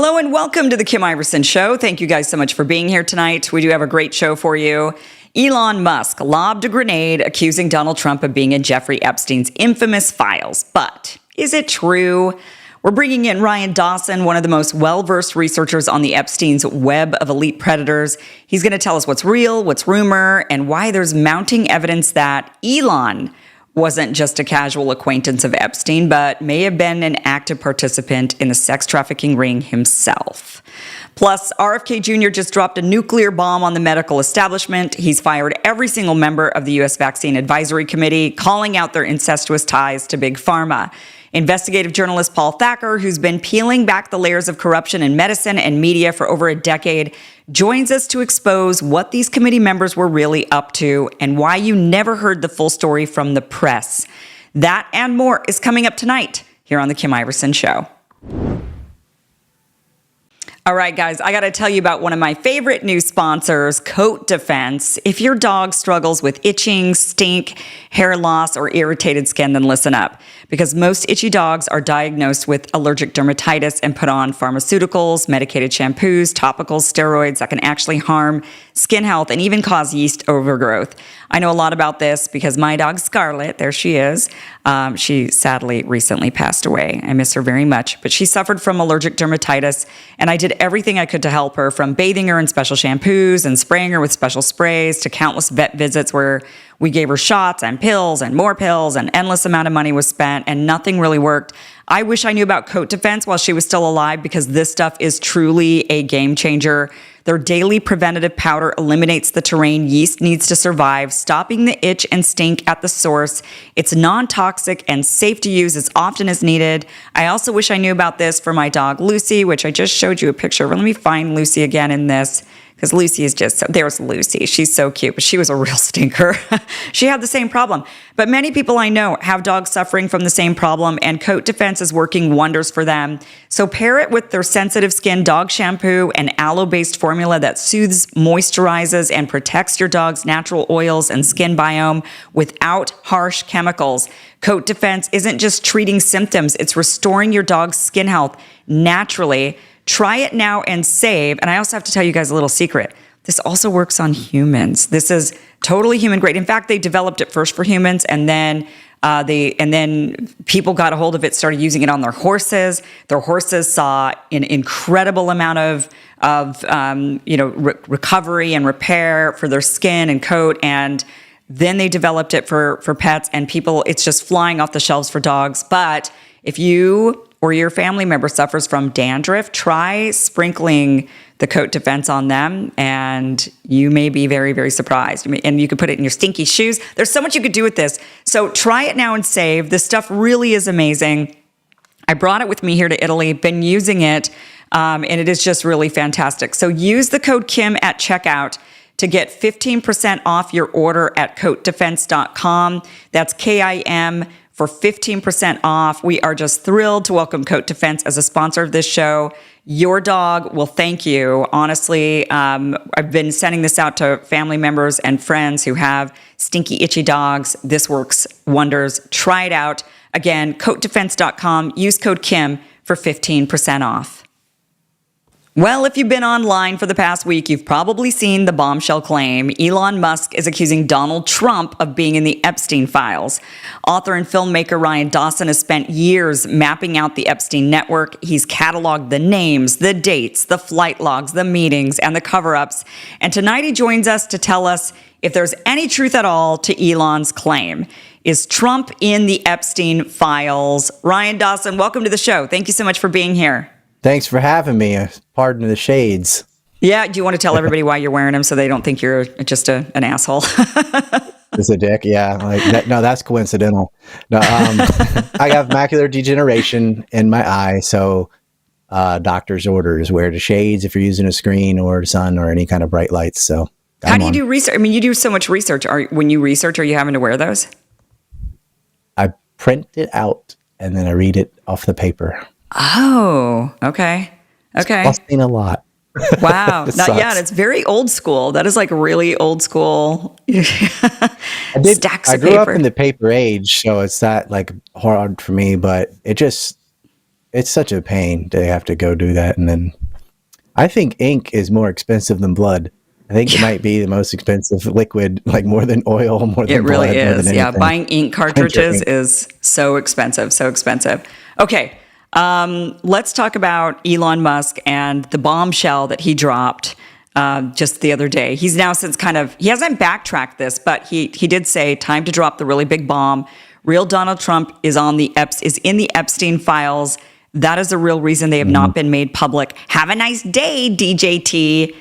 Hello and welcome to the Kim Iverson Show. Thank you guys so much for being here tonight. We do have a great show for you. Elon Musk lobbed a grenade accusing Donald Trump of being in Jeffrey Epstein's infamous files. But is it true? We're bringing in Ryan Dawson, one of the most well-versed researchers on the Epstein's web of elite predators. He's going to tell us what's real, what's rumor, and why there's mounting evidence that Elon wasn't just a casual acquaintance of Epstein, but may have been an active participant in the sex trafficking ring himself. Plus, RFK Jr. just dropped a nuclear bomb on the medical establishment. He's fired every single member of the U.S. Vaccine Advisory Committee, calling out their incestuous ties to Big Pharma. Investigative journalist Paul Thacker, who's been peeling back the layers of corruption in medicine and media for over a decade, joins us to expose what these committee members were really up to and why you never heard the full story from the press. That and more is coming up tonight here on The Kim Iverson Show. All right, guys, I got to tell you about one of my favorite new sponsors, Coat Defense. If your dog struggles with itching, stink, hair loss, or irritated skin, then listen up. Because most itchy dogs are diagnosed with allergic dermatitis and put on pharmaceuticals, medicated shampoos, topicals, steroids that can actually harm skin health and even cause yeast overgrowth. I know a lot about this because my dog Scarlett, there she is, she sadly recently passed away. I miss her very much, but she suffered from allergic dermatitis, and I did everything I could to help her, from bathing her in special shampoos and spraying her with special sprays to countless vet visits where we gave her shots and pills and more pills, and endless amount of money was spent, and nothing really worked. I wish I knew about Coat Defense while she was still alive, because this stuff is truly a game changer. Their daily preventative powder eliminates the terrain yeast needs to survive, stopping the itch and stink at the source. It's non-toxic and safe to use as often as needed. I also wish I knew about this for my dog Lucy, which I just showed you a picture of. Let me find Lucy again in this, because Lucy is just, there's Lucy. She's so cute, but she was a real stinker. She had the same problem. But many people I know have dogs suffering from the same problem, and Coat Defense is working wonders for them. So pair it with their sensitive skin dog shampoo and aloe-based formula that soothes, moisturizes, and protects your dog's natural oils and skin biome without harsh chemicals. Coat Defense isn't just treating symptoms, it's restoring your dog's skin health naturally. Try it now and save. And I also have to tell you guys a little secret. This also works on humans. This is totally human grade. In fact, they developed it first for humans, and then people got a hold of it, started using it on their horses. Their horses saw an incredible amount of recovery and repair for their skin and coat. And then they developed it for pets and people. It's just flying off the shelves for dogs. But if you or your family member suffers from dandruff, try sprinkling the Coat Defense on them, and you may be very, very surprised. And you could put it in your stinky shoes. There's so much you could do with this. So try it now and save. This stuff really is amazing. I brought it with me here to Italy, been using it, and it is just really fantastic. So use the code Kim at checkout to get 15% off your order at coatdefense.com. That's KIM for 15% off. We are just thrilled to welcome Coat Defense as a sponsor of this show. Your dog will thank you. Honestly, I've been sending this out to family members and friends who have stinky, itchy dogs. This works wonders. Try it out. Again, coatdefense.com. Use code Kim for 15% off. Well, if you've been online for the past week, you've probably seen the bombshell claim. Elon Musk is accusing Donald Trump of being in the Epstein files. Author and filmmaker Ryan Dawson has spent years mapping out the Epstein network. He's cataloged the names, the dates, the flight logs, the meetings, and the cover-ups. And tonight he joins us to tell us if there's any truth at all to Elon's claim. Is Trump in the Epstein files? Ryan Dawson, welcome to the show. Thank you so much for being here. Thanks for having me. Pardon the shades. Yeah. Do you want to tell everybody why you're wearing them so they don't think you're just an asshole? Just a dick. Yeah. No, that's coincidental. No, I have macular degeneration in my eye. So doctor's orders, wear the shades if you're using a screen or sun or any kind of bright lights. So how do you do research? I mean, you do so much research. When you research, are you having to wear those? I print it out and then I read it off the paper. Oh, okay. It's costing a lot. Wow. It's very old school. That is like really old school. Stacks of I grew paper. up in the paper age, so it's not like hard for me, but it just it's such a pain to have to go do that. And then I think ink is more expensive than blood. I think it might be the most expensive liquid, like more than oil, more than It really blood, more than is. Yeah, anything. buying ink Printer cartridges ink. is so expensive, so expensive. Okay, let's talk about Elon Musk and the bombshell that he dropped just the other day. He's now since he hasn't backtracked this, but he did say, time to drop the really big bomb. Real Donald Trump is in the Epstein files. That is the real reason they have not been made public. Have a nice day, DJT.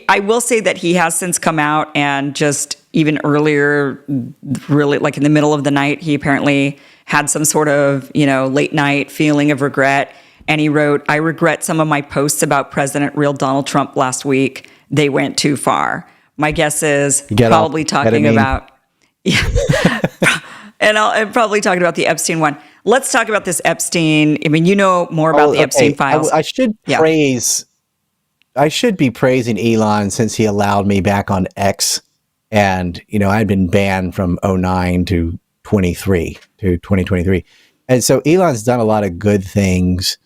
I will say that he has since come out and just even earlier, really like in the middle of the night, he apparently had some sort of, late night feeling of regret. And he wrote, "I regret some of my posts about President real Donald Trump last week. They went too far." My guess is probably talking about, and probably talking about the Epstein one. Let's talk about this Epstein. I mean, you know more about the Epstein files. I should be praising Elon since he allowed me back on X. And, I'd been banned from 2009 to 2023. And so Elon's done a lot of good things,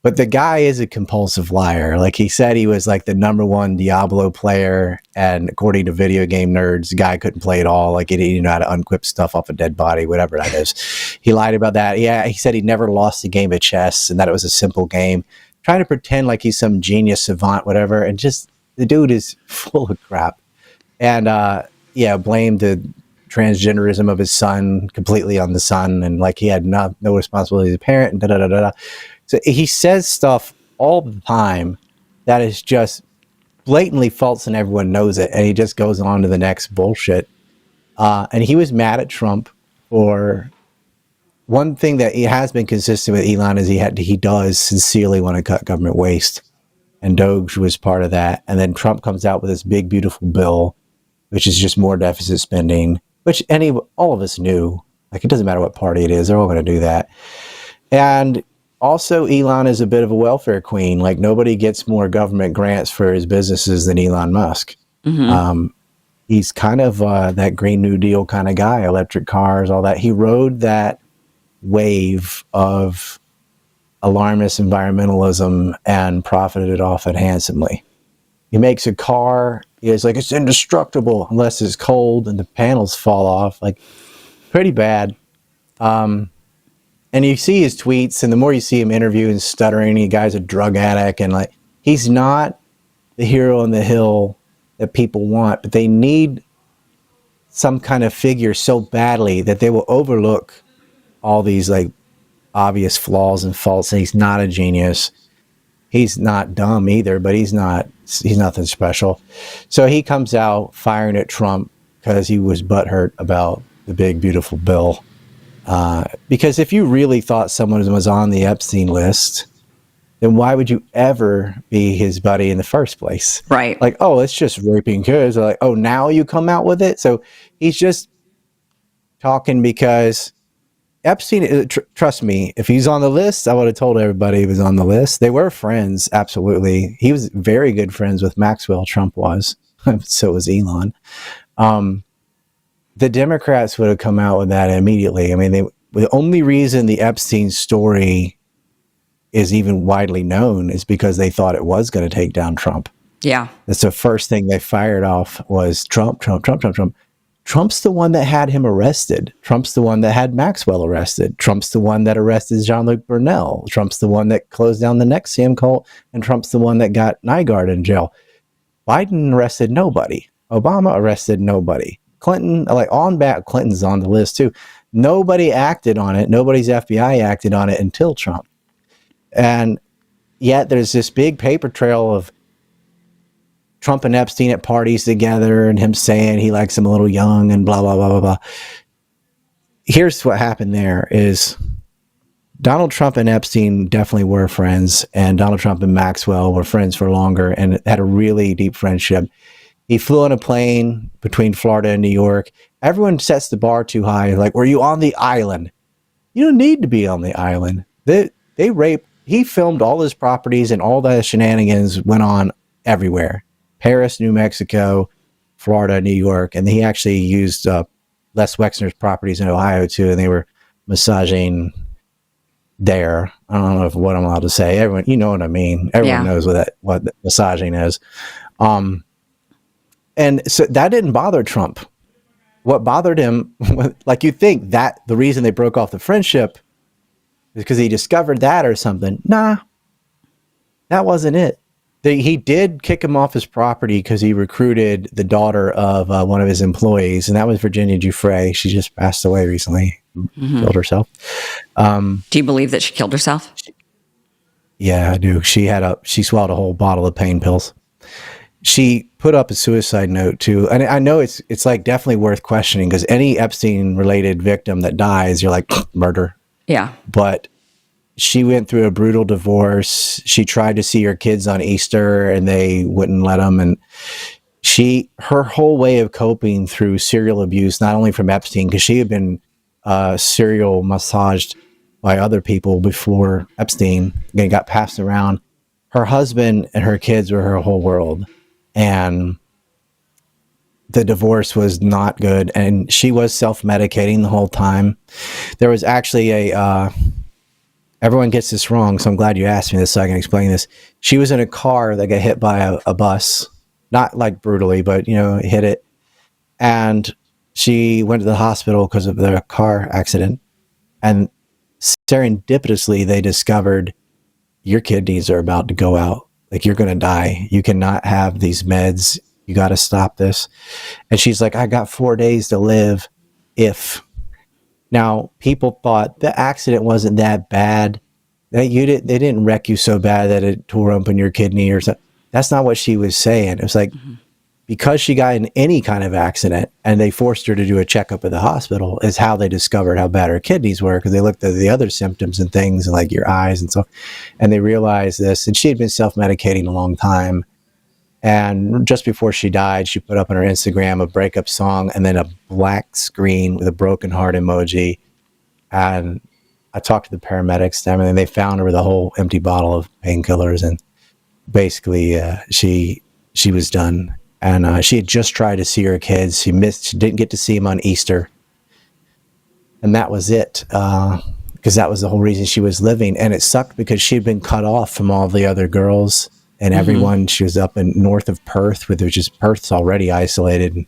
but the guy is a compulsive liar. Like he said, he was like the #1 Diablo player. And according to video game nerds, the guy couldn't play at all. Like he didn't know how to unquip stuff off a dead body, whatever that is. He lied about that. Yeah. He said he never lost a game of chess and that it was a simple game. Trying to pretend like he's some genius savant, whatever. And just the dude is full of crap. And, blamed the transgenderism of his son completely on the son. And like he had no responsibility as a parent and da-da-da-da-da. So he says stuff all the time that is just blatantly false and everyone knows it. And he just goes on to the next bullshit. And he was mad at Trump for one thing that he has been consistent with Elon is he does sincerely want to cut government waste. And Doge was part of that. And then Trump comes out with this big, beautiful bill, which is just more deficit spending, which all of us knew. Like, it doesn't matter what party it is. They're all going to do that. And also, Elon is a bit of a welfare queen. Like, nobody gets more government grants for his businesses than Elon Musk. Mm-hmm. He's kind of that Green New Deal kind of guy, electric cars, all that. He rode that wave of alarmist environmentalism and profited off it handsomely. He makes a car, it's like, it's indestructible unless it's cold and the panels fall off. Like, pretty bad. And you see his tweets, and the more you see him interviewing, stuttering, the guy's a drug addict, and like, he's not the hero on the hill that people want, but they need some kind of figure so badly that they will overlook all these like obvious flaws and faults. And he's not a genius. He's not dumb either, but he's nothing special. So he comes out firing at Trump because he was butthurt about the big, beautiful bill. Because if you really thought someone was on the Epstein list, then why would you ever be his buddy in the first place? Right. Like, oh, it's just raping kids. Like, oh, now you come out with it? So he's just talking because Epstein, trust me, if he's on the list, I would have told everybody he was on the list. They were friends, absolutely. He was very good friends with Maxwell, Trump was. So was Elon. The Democrats would have come out with that immediately. I mean, the only reason the Epstein story is even widely known is because they thought it was going to take down Trump. Yeah. That's the first thing they fired off was Trump. Trump's the one that had him arrested. Trump's the one that had Maxwell arrested. Trump's the one that arrested Jean-Luc Burnell. Trump's the one that closed down the NXIVM cult. And Trump's the one that got Nygaard in jail. Biden arrested nobody. Obama arrested nobody. Clinton, Clinton's on the list too. Nobody acted on it. Nobody's FBI acted on it until Trump. And yet there's this big paper trail of Trump and Epstein at parties together and him saying he likes him a little young and blah, blah, blah, blah, blah. Here's what happened there is Donald Trump and Epstein definitely were friends, and Donald Trump and Maxwell were friends for longer and had a really deep friendship. He flew on a plane between Florida and New York. Everyone sets the bar too high. Like, were you on the island? You don't need to be on the island. They raped. He filmed all his properties, and all the shenanigans went on everywhere. Paris, New Mexico, Florida, New York. And he actually used Les Wexner's properties in Ohio too. And they were massaging there. I don't know what I'm allowed to say. Everyone, you know what I mean. Everyone Yeah. knows what massaging is. And so that didn't bother Trump. What bothered him, like you think that the reason they broke off the friendship is because he discovered that or something. Nah, that wasn't it. He did kick him off his property because he recruited the daughter of one of his employees, and that was Virginia Giuffre. She just passed away recently, killed herself. Do you believe that she killed herself? Yeah, I do. She swallowed a whole bottle of pain pills. She put up a suicide note too, and I know it's like definitely worth questioning because any Epstein related victim that dies, you're like murder. Yeah. But she went through a brutal divorce. She tried to see her kids on Easter and they wouldn't let them. And her whole way of coping through serial abuse, not only from Epstein, because she had been serial massaged by other people before Epstein and got passed around. Her husband and her kids were her whole world. And the divorce was not good. And she was self-medicating the whole time. There was actually everyone gets this wrong, so I'm glad you asked me this so I can explain this. She was in a car that got hit by a bus, not like brutally, but it hit it. And she went to the hospital because of the car accident. And serendipitously, they discovered your kidneys are about to go out. Like, you're going to die. You cannot have these meds. You got to stop this. And she's like, I got 4 days to live if. Now, people thought the accident wasn't that bad. They didn't wreck you so bad that it tore open your kidney or something. That's not what she was saying. It was like, because she got in any kind of accident and they forced her to do a checkup at the hospital is how they discovered how bad her kidneys were, because they looked at the other symptoms and things like your eyes and so, and they realized this. And she had been self-medicating a long time. And just before she died, she put up on her Instagram a breakup song and then a black screen with a broken heart emoji. And I talked to the paramedics and everything. They found her with a whole empty bottle of painkillers. And basically, she was done. And she had just tried to see her kids. She didn't get to see them on Easter. And that was it, because that was the whole reason she was living. And it sucked because she had been cut off from all the other girls and everyone. She was up in north of Perth, which is Perth's already isolated.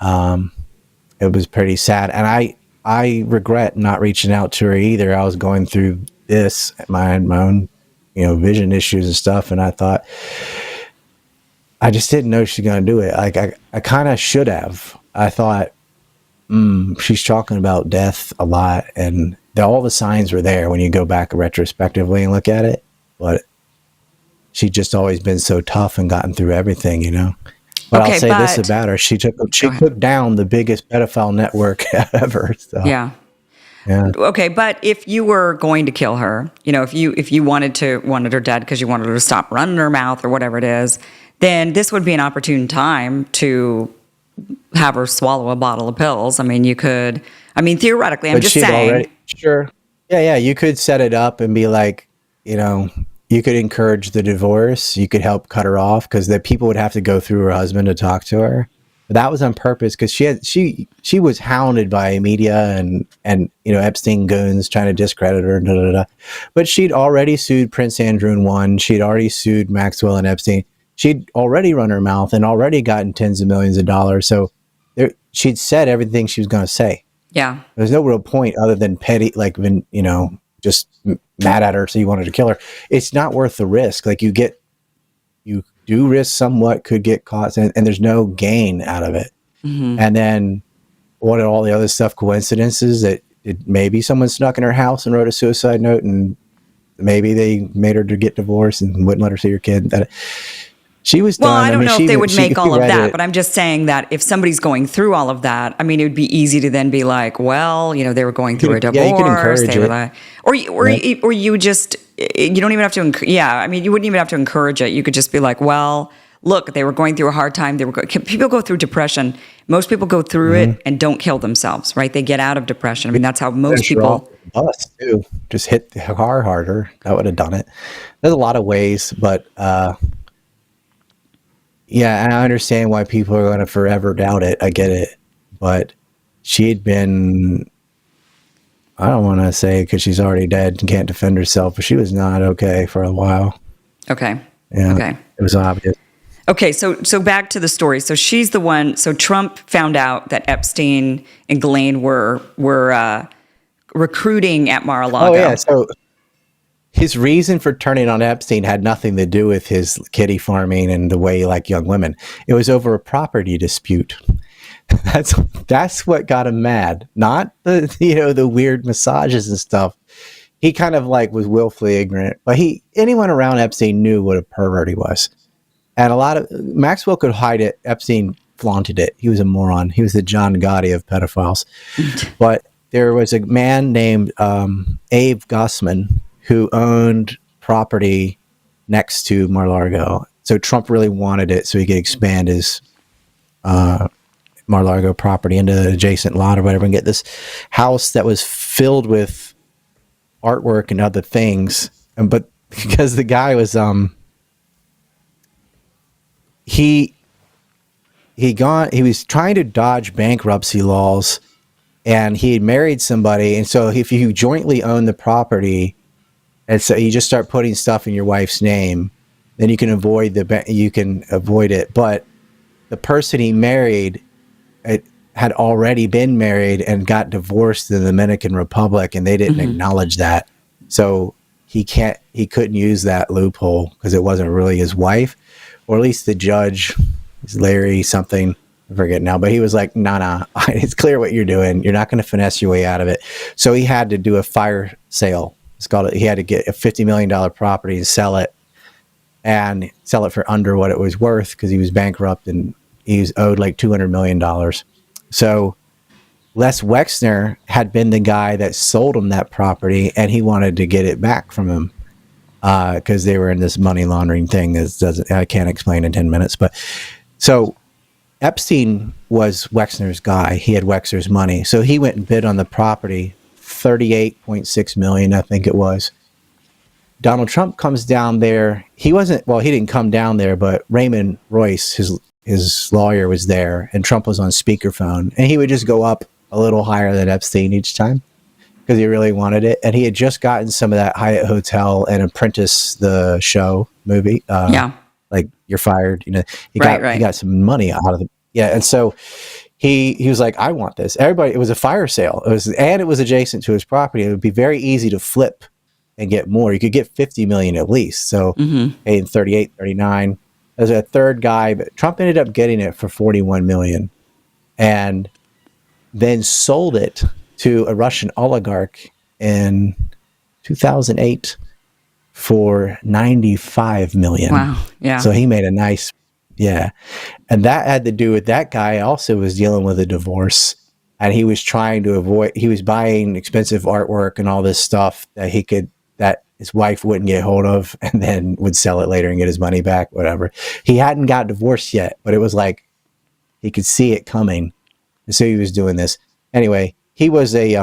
It was pretty sad. And I regret not reaching out to her either. I was going through this, my own, vision issues and stuff. And I thought, I just didn't know she was going to do it. Like, I kind of should have. I thought, she's talking about death a lot. And all the signs were there when you go back retrospectively and look at it. But she'd just always been so tough and gotten through everything, But Okay, I'll say this about her. She took down the biggest pedophile network ever. So. Yeah. Yeah. Okay, but if you were going to kill her, if you wanted her dead because you wanted her to stop running her mouth or whatever it is, then this would be an opportune time to have her swallow a bottle of pills. I mean, theoretically, I'm just saying. Sure. Yeah, you could set it up and be like, you could encourage the divorce. You could help cut her off because the people would have to go through her husband to talk to her. But that was on purpose because she was hounded by media and Epstein goons trying to discredit her. Da, da, da. But she'd already sued Prince Andrew and won. She'd already sued Maxwell and Epstein. She'd already run her mouth and already gotten tens of millions of dollars. So she'd said everything she was going to say. Yeah. There's no real point other than petty, like when, just mad at her. So you wanted to kill her. It's not worth the risk. Like you do risk somewhat, could get caught and there's no gain out of it. And then what are all the other stuff? Coincidences that maybe someone snuck in her house and wrote a suicide note and maybe they made her to get divorced and wouldn't let her see her kid. She was done. Well, I don't know if they would make all of that, it. but I'm just saying that if somebody's going through all of that, I mean, it would be easy to then be like, well, they were going through a divorce. Yeah, you could encourage they were it. like, or you just, you don't even have to, you wouldn't even have to encourage it. You could just be like, well, look, they were going through a hard time. People go through depression. Most people go through it and don't kill themselves, right? They get out of depression. I mean, that's how most people. Bus too. Just hit the car harder. That would have done it. There's a lot of ways, but yeah, I understand why people are going to forever doubt it. I get it. But she had been I don't want to say because she's already dead and can't defend herself, but she was not okay for a while. Okay. Yeah, Okay. it was obvious. Okay, so back to the story. So she's the one. So Trump found out that Epstein and Ghislaine were recruiting at Mar-a-Lago. Oh yeah. So his reason for turning on Epstein had nothing to do with his kitty farming and the way he liked young women. It was over a property dispute. That's what got him mad. Not the weird massages and stuff. He kind of like was willfully ignorant, but anyone around Epstein knew what a pervert he was. And a lot of Maxwell could hide it. Epstein flaunted it. He was a moron. He was the John Gotti of pedophiles. But there was a man named Abe Gossman who owned property next to Mar-a-Lago. So Trump really wanted it so he could expand his Mar-a-Lago property into the adjacent lot or whatever and get this house that was filled with artwork and other things. But because the guy was he was trying to dodge bankruptcy laws, and he had married somebody, and so if you jointly own the property, and so you just start putting stuff in your wife's name, then you can avoid it. But the person he married had already been married and got divorced in the Dominican Republic, and they didn't acknowledge that, so he couldn't use that loophole because it wasn't really his wife. Or at least the judge, Larry something, I forget now, but he was like, nah, it's clear what you're doing. You're not going to finesse your way out of it. So he had to do a fire sale. He had to get a $50 million property and sell it for under what it was worth because he was bankrupt and he was owed like $200 million. So Les Wexner had been the guy that sold him that property, and he wanted to get it back from him. Because they were in this money laundering thing I can't explain in 10 minutes. But so Epstein was Wexner's guy. He had Wexner's money. So he went and bid on the property, $38.6 million, I think it was. Donald Trump comes down there. He didn't come down there, but Raymond Royce, his lawyer, was there, and Trump was on speakerphone, and he would just go up a little higher than Epstein each time, because he really wanted it. And he had just gotten some of that Hyatt Hotel and Apprentice, the show movie. Like You're Fired. He got some money out of it. Yeah. And so he was like, I want this. It was a fire sale. It was adjacent to his property. It would be very easy to flip and get more. You could get 50 million at least. So in 38, 39, there's a third guy, but Trump ended up getting it for 41 million and then sold it to a Russian oligarch in 2008 for 95 million. Wow. Yeah. So he made a nice, yeah. And that had to do with that guy also was dealing with a divorce, and he was trying to he was buying expensive artwork and all this stuff that his wife wouldn't get hold of, and then would sell it later and get his money back, whatever. He hadn't got divorced yet, but it was like he could see it coming. And so he was doing this. Anyway, he was a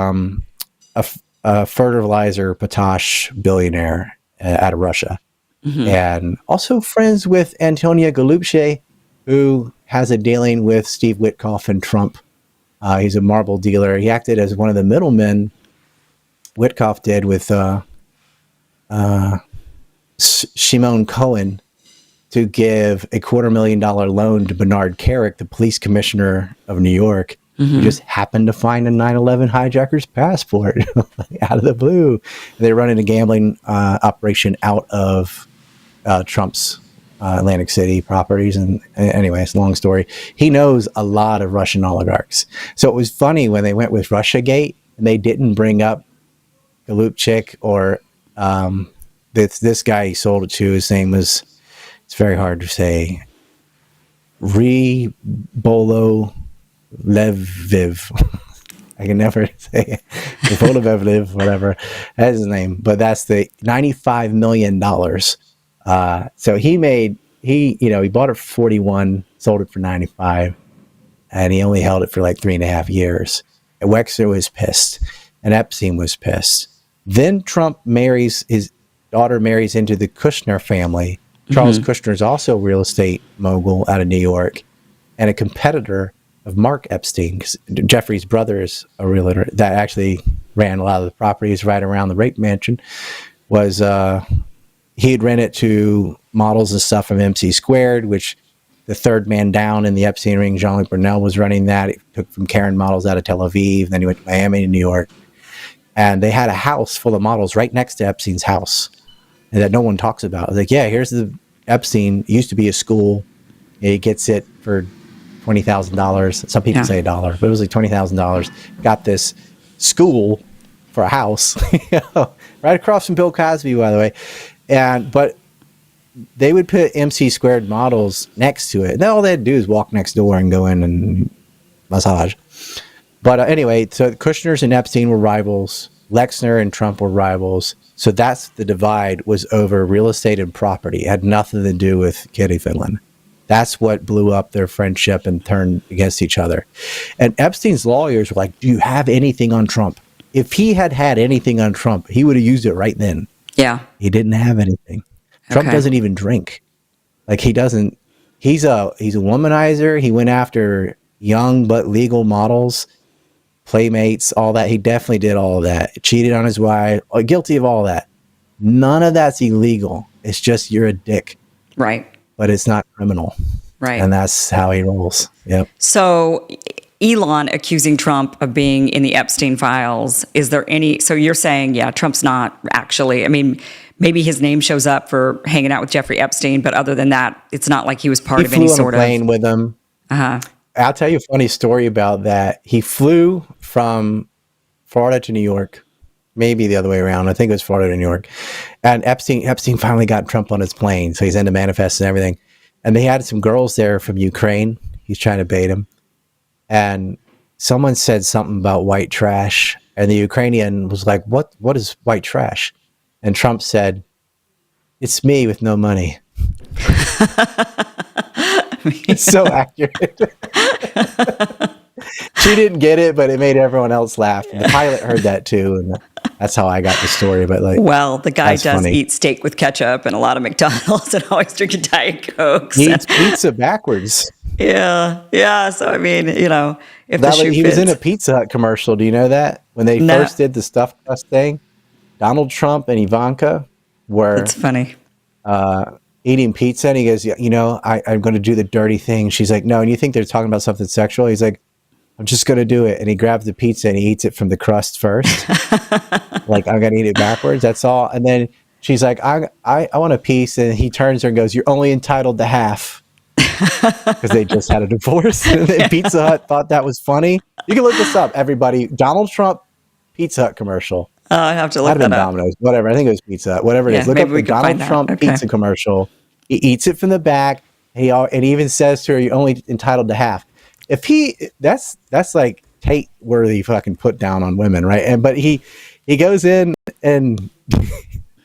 fertilizer potash billionaire out of Russia, and also friends with Antonia Golubche, who has a dealing with Steve Witkoff and Trump. He's a marble dealer. He acted as one of the middlemen. Witkoff did with Shimon Cohen to give a $250,000 loan to Bernard Kerik, the police commissioner of New York. Who just happened to find a 9/11 hijacker's passport out of the blue. They're running a gambling operation out of Trump's Atlantic City properties. And anyway, it's a long story. He knows a lot of Russian oligarchs. So it was funny when they went with Russiagate and they didn't bring up Golubchik or this guy he sold it to. His name was, it's very hard to say, Bolo Levviv. I can never say it. Levviv, whatever. That's his name. But that's the $95 million. So he bought it for 41, sold it for 95, and he only held it for like 3.5 years. And Wexner was pissed, and Epstein was pissed. Then his daughter marries into the Kushner family. Charles Kushner is also a real estate mogul out of New York and a competitor of Mark Epstein, because Jeffrey's brother is a realtor that actually ran a lot of the properties right around the rape mansion, was he had rented to models and stuff from MC Squared, which the third man down in the Epstein ring, Jean-Luc Brunel, was running that. He took from Karen models out of Tel Aviv. Then he went to Miami and New York. And they had a house full of models right next to Epstein's house, and that no one talks about. I was like, yeah, here's the Epstein. It used to be a school. He gets it for $20,000. Some people say $1, but it was like $20,000. Got this school for a house, right across from Bill Cosby, by the way. But they would put MC Squared models next to it. Then all they'd do is walk next door and go in and massage. But anyway, so Kushner's and Epstein were rivals. Lexner and Trump were rivals. So that's the divide, was over real estate and property. It had nothing to do with Kitty Finland. That's what blew up their friendship and turned against each other. And Epstein's lawyers were like, do you have anything on Trump? If he had anything on Trump, he would have used it right then. Yeah. He didn't have anything. Trump doesn't even drink. Like, he doesn't. He's a womanizer. He went after young but legal models, playmates, all that. He definitely did all of that. Cheated on his wife, guilty of all that. None of that's illegal. It's just you're a dick. Right. But it's not criminal. Right. And that's how he rolls. Yep. So Elon accusing Trump of being in the Epstein files. Is there any, so you're saying, yeah, Trump's not actually, I mean, maybe his name shows up for hanging out with Jeffrey Epstein, but other than that, it's not like he was part of any sort of. He flew on a plane with him. I'll tell you a funny story about that. He flew from Florida to New York, maybe the other way around. I think it was Florida to New York. And Epstein finally got Trump on his plane, so he's into manifest and everything. And they had some girls there from Ukraine. He's trying to bait him. And someone said something about white trash, and the Ukrainian was like, what is white trash? And Trump said, it's me with no money. It's so accurate. She didn't get it, but it made everyone else laugh. And the pilot heard that too, and that's how I got the story. But well, the guy does eat steak with ketchup and a lot of McDonald's and always drinking Diet Coke. He eats pizza backwards. Yeah. So I mean, if the shoe he fits. was in a Pizza Hut commercial. Do you know that when they first did the stuffed crust thing? Donald Trump and Ivanka were. That's funny. Eating pizza, and he goes, I'm going to do the dirty thing. She's like, no, and you think they're talking about something sexual? He's like, I'm just going to do it. And he grabs the pizza and he eats it from the crust first. Like, I'm going to eat it backwards. That's all. And then she's like, I want a piece. And he turns her and goes, you're only entitled to half. Because they just had a divorce. And then Pizza Hut thought that was funny. You can look this up, everybody. Donald Trump Pizza Hut commercial. I have to look that up. Domino's, whatever. I think it was Pizza Hut. Whatever it is. Look up the Donald Trump pizza commercial. He eats it from the back. He even says to her, "You're only entitled to half." That's like Tate-worthy fucking put down on women, right? But he goes in, and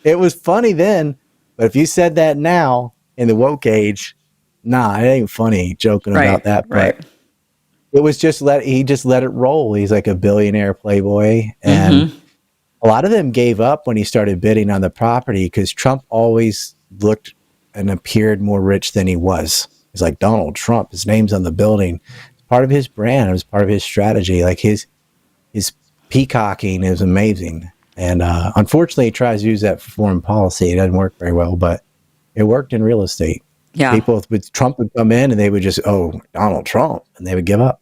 it was funny then. But if you said that now in the woke age, nah, it ain't funny joking about that. But it was he just let it roll. He's like a billionaire playboy, and a lot of them gave up when he started bidding on the property because Trump always looked and appeared more rich than he was. He's like Donald Trump. His name's on the building. It's part of his brand. It was part of his strategy. Like his peacocking is amazing. And unfortunately, he tries to use that for foreign policy. It doesn't work very well, but it worked in real estate. Yeah. People with Trump would come in and they would just, Donald Trump, and they would give up.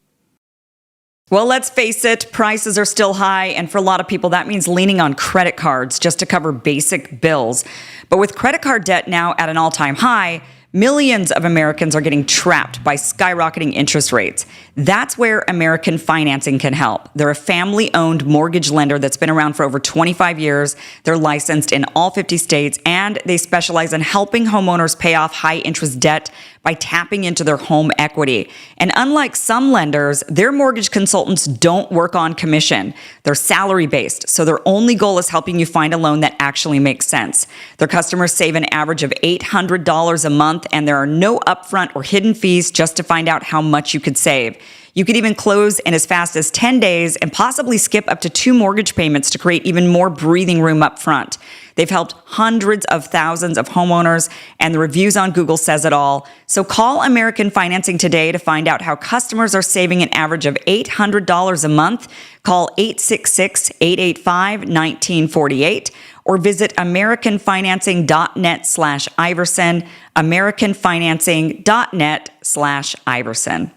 Well, let's face it, prices are still high, and for a lot of people, that means leaning on credit cards just to cover basic bills. But with credit card debt now at an all-time high, millions of Americans are getting trapped by skyrocketing interest rates. That's where American Financing can help. They're a family-owned mortgage lender that's been around for over 25 years. They're licensed in all 50 states, and they specialize in helping homeowners pay off high-interest debt by tapping into their home equity. And unlike some lenders, their mortgage consultants don't work on commission. They're salary-based, so their only goal is helping you find a loan that actually makes sense. Their customers save an average of $800 a month, and there are no upfront or hidden fees just to find out how much you could save. You could even close in as fast as 10 days and possibly skip up to 2 mortgage payments to create even more breathing room up front. They've helped hundreds of thousands of homeowners, and the reviews on Google says it all. So call American Financing today to find out how customers are saving an average of $800 a month. Call 866-885-1948 or visit americanfinancing.net/Iverson, americanfinancing.net/Iverson.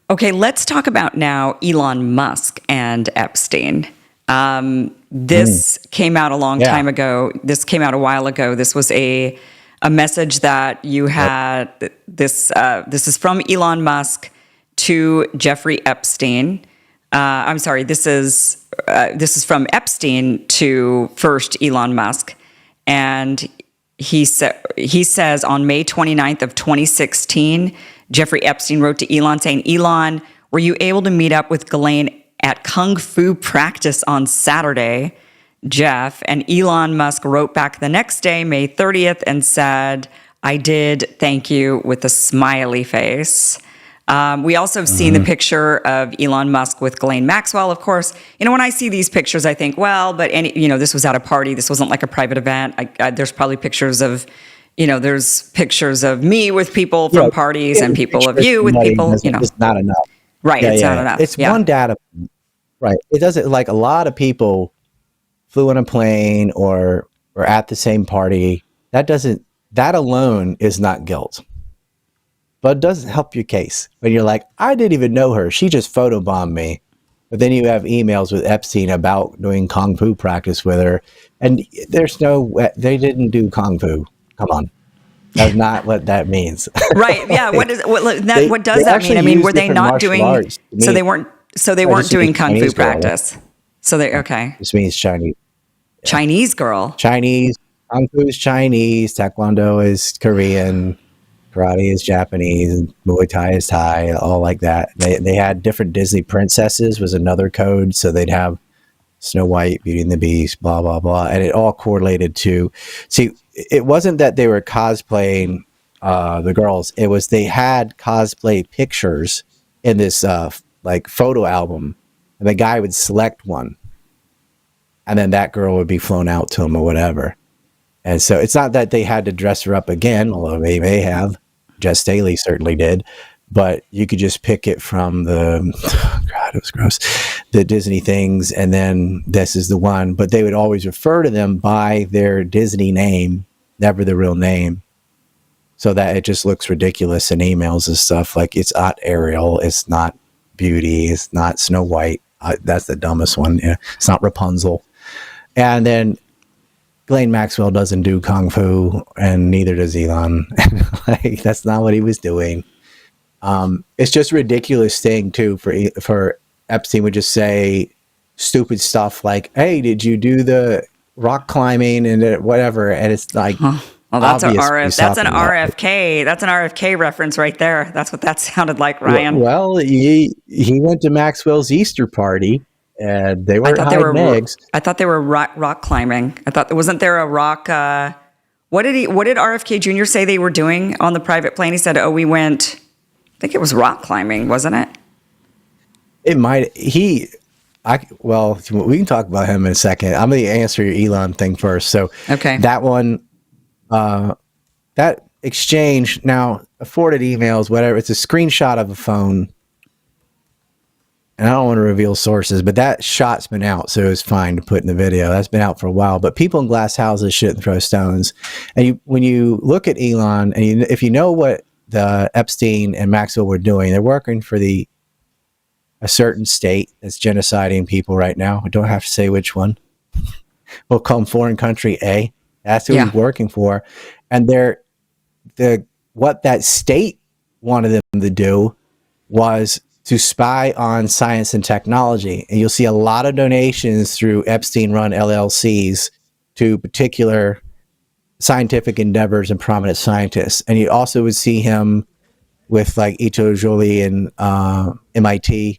Okay, let's talk about now Elon Musk and Epstein. This came out a long time ago. This came out a while ago. This was a message that you had. This is from Elon Musk to Jeffrey Epstein. I'm sorry. This is from Epstein to first Elon Musk, and he says on May 29th of 2016, Jeffrey Epstein wrote to Elon saying, "Elon, were you able to meet up with Ghislaine at Kung Fu practice on Saturday, Jeff?" And Elon Musk wrote back the next day, May 30th, and said, "I did, thank you," with a smiley face. We also have seen the picture of Elon Musk with Ghislaine Maxwell, of course. You know, when I see these pictures, I think, well, but this was at a party. This wasn't like a private event. There's probably pictures of, there's pictures of me with people from parties and people of you with people, It's not enough. Right, it's not enough. It's one data point. Right. It doesn't, like, a lot of people flew on a plane or were at the same party. That alone is not guilt. But it doesn't help your case when you're like, I didn't even know her. She just photobombed me. But then you have emails with Epstein about doing Kung Fu practice with her. And they didn't do Kung Fu. Come on. That's not what that means. Right. Yeah. What does that mean? I mean, were they not doing, so they weren't doing Kung Fu practice. So okay. This means Chinese. Chinese girl. Chinese. Kung Fu is Chinese. Taekwondo is Korean. Karate is Japanese, and Muay Thai is Thai, all like that. They had different Disney princesses was another code, so they'd have Snow White, Beauty and the Beast, blah, blah, blah. And it all correlated to, see, it wasn't that they were cosplaying the girls. It was they had cosplay pictures in this like photo album, and the guy would select one, and then that girl would be flown out to him or whatever. And so it's not that they had to dress her up again, although they may have. Jess Staley certainly did. But you could just pick it from God, it was gross, the Disney things, and then this is the one. But they would always refer to them by their Disney name, never the real name, so that it just looks ridiculous in emails and stuff. Like, it's not Ariel, it's not Beauty, it's not Snow White. That's the dumbest one. Yeah. It's not Rapunzel. And then Ghislaine Maxwell doesn't do Kung Fu, and neither does Elon. Like, that's not what he was doing. It's just a ridiculous thing, too, for Epstein would just say stupid stuff like, hey, did you do the rock climbing and whatever? And it's like, well, that's an RFK. That's an RFK reference right there. That's what that sounded like, Ryan. Well, he went to Maxwell's Easter party. And they weren't hiding eggs. I thought they were rock climbing. Wasn't there a rock? What did RFK Jr. say they were doing on the private plane? He said, we went, I think it was rock climbing, wasn't it? It might. Well, we can talk about him in a second. I'm going to answer your Elon thing first. So okay. That one, that exchange, now forwarded emails, whatever, it's a screenshot of a phone. And I don't want to reveal sources, but that shot's been out, so it's fine to put in the video. That's been out for a while. But people in glass houses shouldn't throw stones. And when you look at Elon, and if you know what the Epstein and Maxwell were doing, they're working for a certain state that's genociding people right now. I don't have to say which one. We'll call them foreign country A. That's who he's working for. And what that state wanted them to do was to spy on science and technology. And you'll see a lot of donations through Epstein-run LLCs to particular scientific endeavors and prominent scientists. And you also would see him with like Ito Jolie and MIT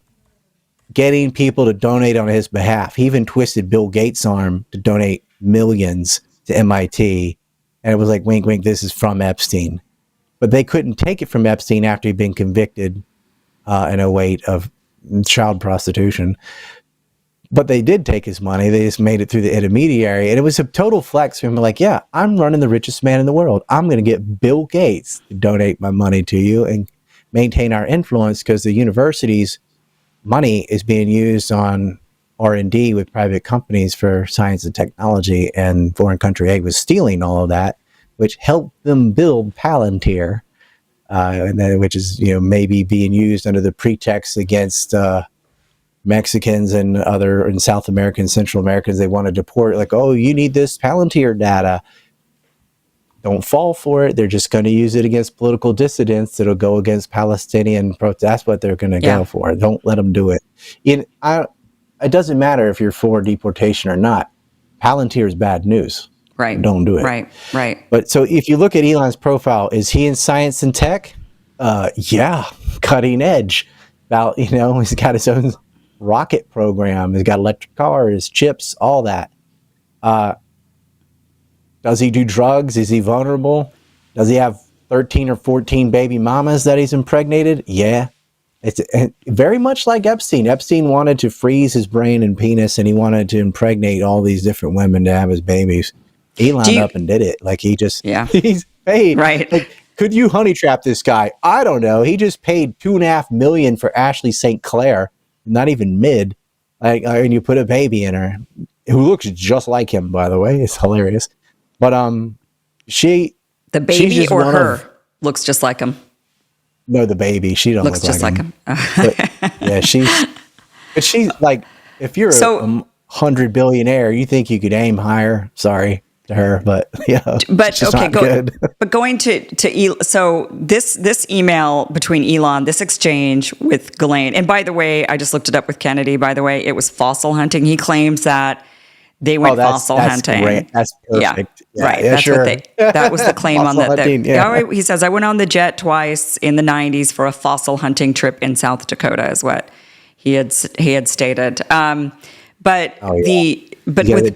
getting people to donate on his behalf. He even twisted Bill Gates' arm to donate millions to MIT. And it was like, wink, wink, this is from Epstein. But they couldn't take it from Epstein after he'd been convicted in 2008 of child prostitution. But they did take his money. They just made it through the intermediary. And it was a total flex for him. Like, yeah, I'm running the richest man in the world. I'm going to get Bill Gates to donate my money to you and maintain our influence, because the university's money is being used on R&D with private companies for science and technology, and foreign country aid was stealing all of that, which helped them build Palantir, which is, maybe being used under the pretext against Mexicans and other in South American, Central Americans. They want to deport, like, oh, you need this Palantir data. Don't fall for it. They're just going to use it against political dissidents. It'll go against Palestinian protests. That's what they're going to go for. Don't let them do it. It doesn't matter if you're for deportation or not. Palantir is bad news. Right. Don't do it. Right. But so if you look at Elon's profile, is he in science and tech? Yeah, cutting edge. About, he's got his own rocket program. He's got electric cars, chips, all that. Does he do drugs? Is he vulnerable? Does he have 13 or 14 baby mamas that he's impregnated? Yeah. It's very much like Epstein. Epstein wanted to freeze his brain and penis, and he wanted to impregnate all these different women to have his babies. Elon up and did it. Like, he's paid. Right. Like, could you honey trap this guy? I don't know. He just paid $2.5 million for Ashley St. Clair. Not even mid, and you put a baby in her, who looks just like him, by the way. It's hilarious. But the baby or her looks just like him. No, the baby. She don't looks look just like him. But, yeah, she's like, if you're a 100 billionaire, you think you could aim higher. Sorry to her, but but okay, good. But going so this email between Elon, this exchange with Ghislaine, and by the way, I just looked it up with Kennedy. By the way, it was fossil hunting. He claims that they went fossil hunting. Great. That's perfect. Yeah, right. That's sure. That was the claim on that. Hunting, he says, I went on the jet twice in the 90s for a fossil hunting trip in South Dakota, is what he had stated. But with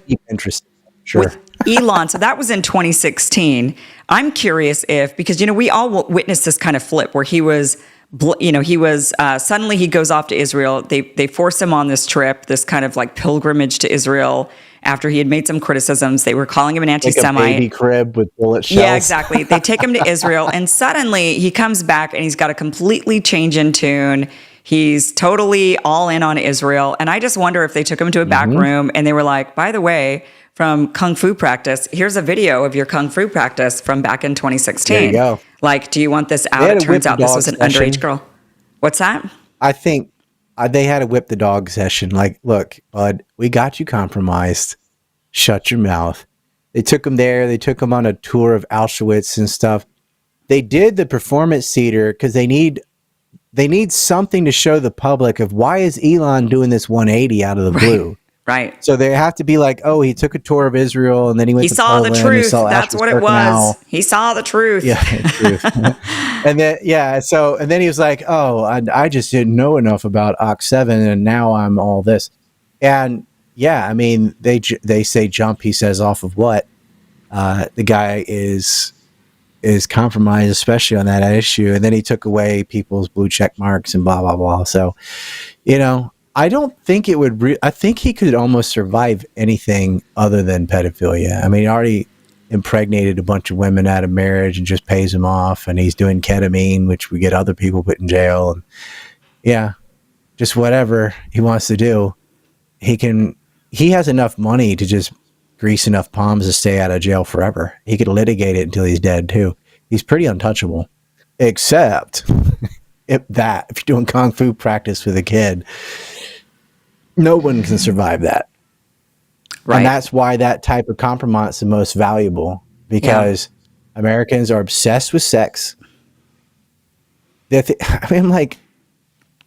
deep interest, sure. With Elon, so that was in 2016. I'm curious because we all witnessed this kind of flip where he was suddenly he goes off to Israel. They force him on this trip, this kind of like pilgrimage to Israel after he had made some criticisms. They were calling him an anti-Semite. Like a baby crib with bullet shells. Yeah, exactly. They take him to Israel, and suddenly he comes back and he's got a completely change in tune. He's totally all in on Israel. And I just wonder if they took him to a back room and they were like, by the way, from Kung Fu practice, here's a video of your Kung Fu practice from back in 2016. There you go. Like, do you want this out? It turns out this was an underage girl. What's that? I think they had a whip the dog session. Like, look, bud, we got you compromised. Shut your mouth. They took him there. They took him on a tour of Auschwitz and stuff. They did the performance theater because they need something to show the public of why is Elon doing this 180 out of the blue. Right. So they have to be like, oh, he took a tour of Israel and then he went to Poland. He saw the truth. That's what it was. He saw the truth. Yeah, truth. And then and then he was like, oh, I just didn't know enough about Ox 7 and now I'm all this. And yeah, I mean, they say jump, he says off of what? The guy is compromised, especially on that issue. And then he took away people's blue check marks and blah, blah, blah. So, I don't think it would. I think he could almost survive anything other than pedophilia. I mean, he already impregnated a bunch of women out of marriage and just pays them off. And he's doing ketamine, which we get other people put in jail. And yeah, just whatever he wants to do. He has enough money to just grease enough palms to stay out of jail forever. He could litigate it until he's dead too. He's pretty untouchable, except if you're doing Kung Fu practice with a kid. No one can survive that. Right. And that's why that type of compromise is the most valuable, because Americans are obsessed with sex. The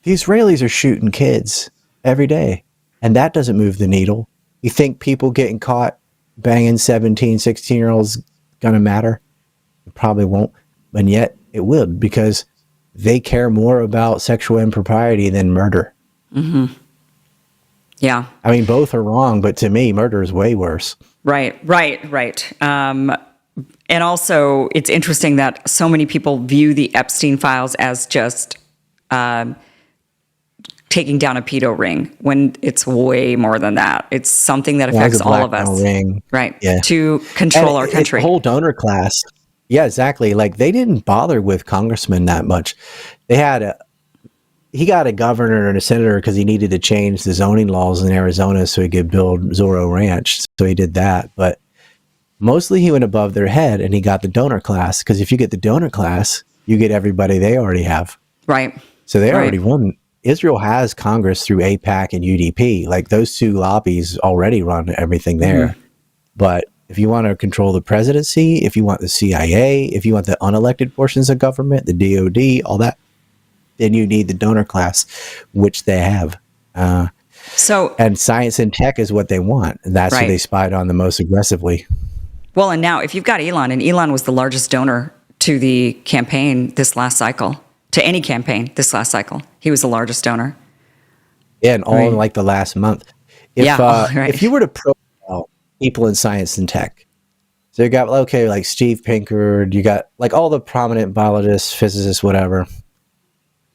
Israelis are shooting kids every day, and that doesn't move the needle. You think people getting caught banging 17, 16-year-olds going to matter? It probably won't. And yet it would, because they care more about sexual impropriety than murder. Mm-hmm. Yeah. I mean, both are wrong, but to me, murder is way worse. Right. And also, it's interesting that so many people view the Epstein files as just taking down a pedo ring when it's way more than that. It's something that affects all of us. Ring. Right. Yeah. To control our country. The whole donor class. Yeah, exactly. Like they didn't bother with congressmen that much. He got a governor and a senator because he needed to change the zoning laws in Arizona so he could build Zorro Ranch. So he did that. But mostly he went above their head and he got the donor class, because if you get the donor class, you get everybody they already have. Right. So they already won. Israel has Congress through AIPAC and UDP. Like those two lobbies already run everything there. But if you want to control the presidency, if you want the CIA, if you want the unelected portions of government, the DOD, all that, then you need the donor class, which they have. And science and tech is what they want. And that's what they spied on the most aggressively. Well, and now if you've got Elon, and Elon was the largest donor to the campaign this last cycle, to any campaign this last cycle, he was the largest donor. Yeah, and all in like the last month. If you were to profile people in science and tech, so you got, like Steve Pinkard, you got like all the prominent biologists, physicists, whatever.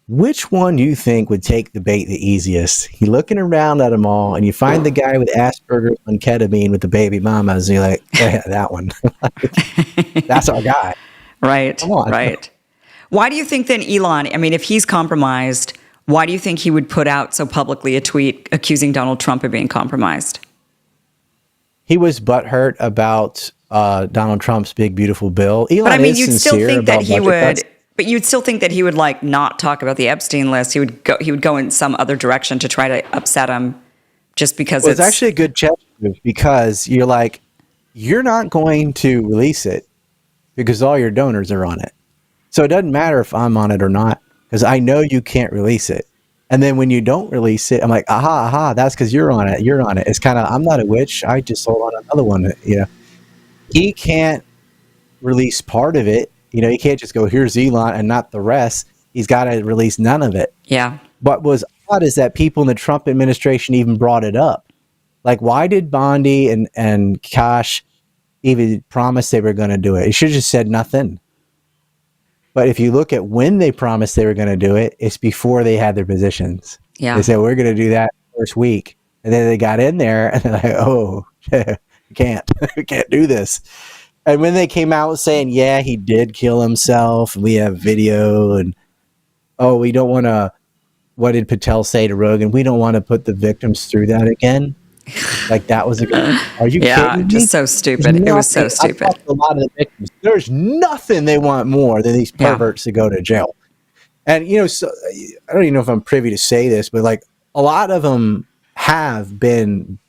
Which one do you think would take the bait the easiest? You're looking around at them all, and you find the guy with Asperger's on ketamine with the baby mamas, and you're like, yeah, that one. That's our guy. Right, right. Why do you think then Elon, I mean, if he's compromised, why do you think he would put out so publicly a tweet accusing Donald Trump of being compromised? He was butthurt about Donald Trump's big, beautiful bill. Elon, but I mean, you'd still think that he would... But you'd still think that he would like not talk about the Epstein list. He would go in some other direction to try to upset him, just because it's actually a good check move, because you're not going to release it because all your donors are on it. So it doesn't matter if I'm on it or not, because I know you can't release it. And then when you don't release it, I'm like, aha, that's because you're on it. You're on it. It's kind of, I'm not a witch. I just sold on another one. He can't release part of it. You can't just go, here's Elon and not the rest. He's got to release none of it. Yeah. What was odd is that people in the Trump administration even brought it up. Like, why did Bondi and Kash even promise they were going to do it? It should have just said nothing. But if you look at when they promised they were going to do it, it's before they had their positions. Yeah. They said, we're going to do that first week. And then they got in there and they're like, oh, we can't do this. And when they came out saying, yeah, he did kill himself, we have video, and, we don't want to, what did Patel say to Rogan? We don't want to put the victims through that again. Like, that was are you kidding me? Just so stupid. It was so stupid. I talked to a lot of the victims. There's nothing they want more than these perverts to go to jail. And, so I don't even know if I'm privy to say this, but like a lot of them have been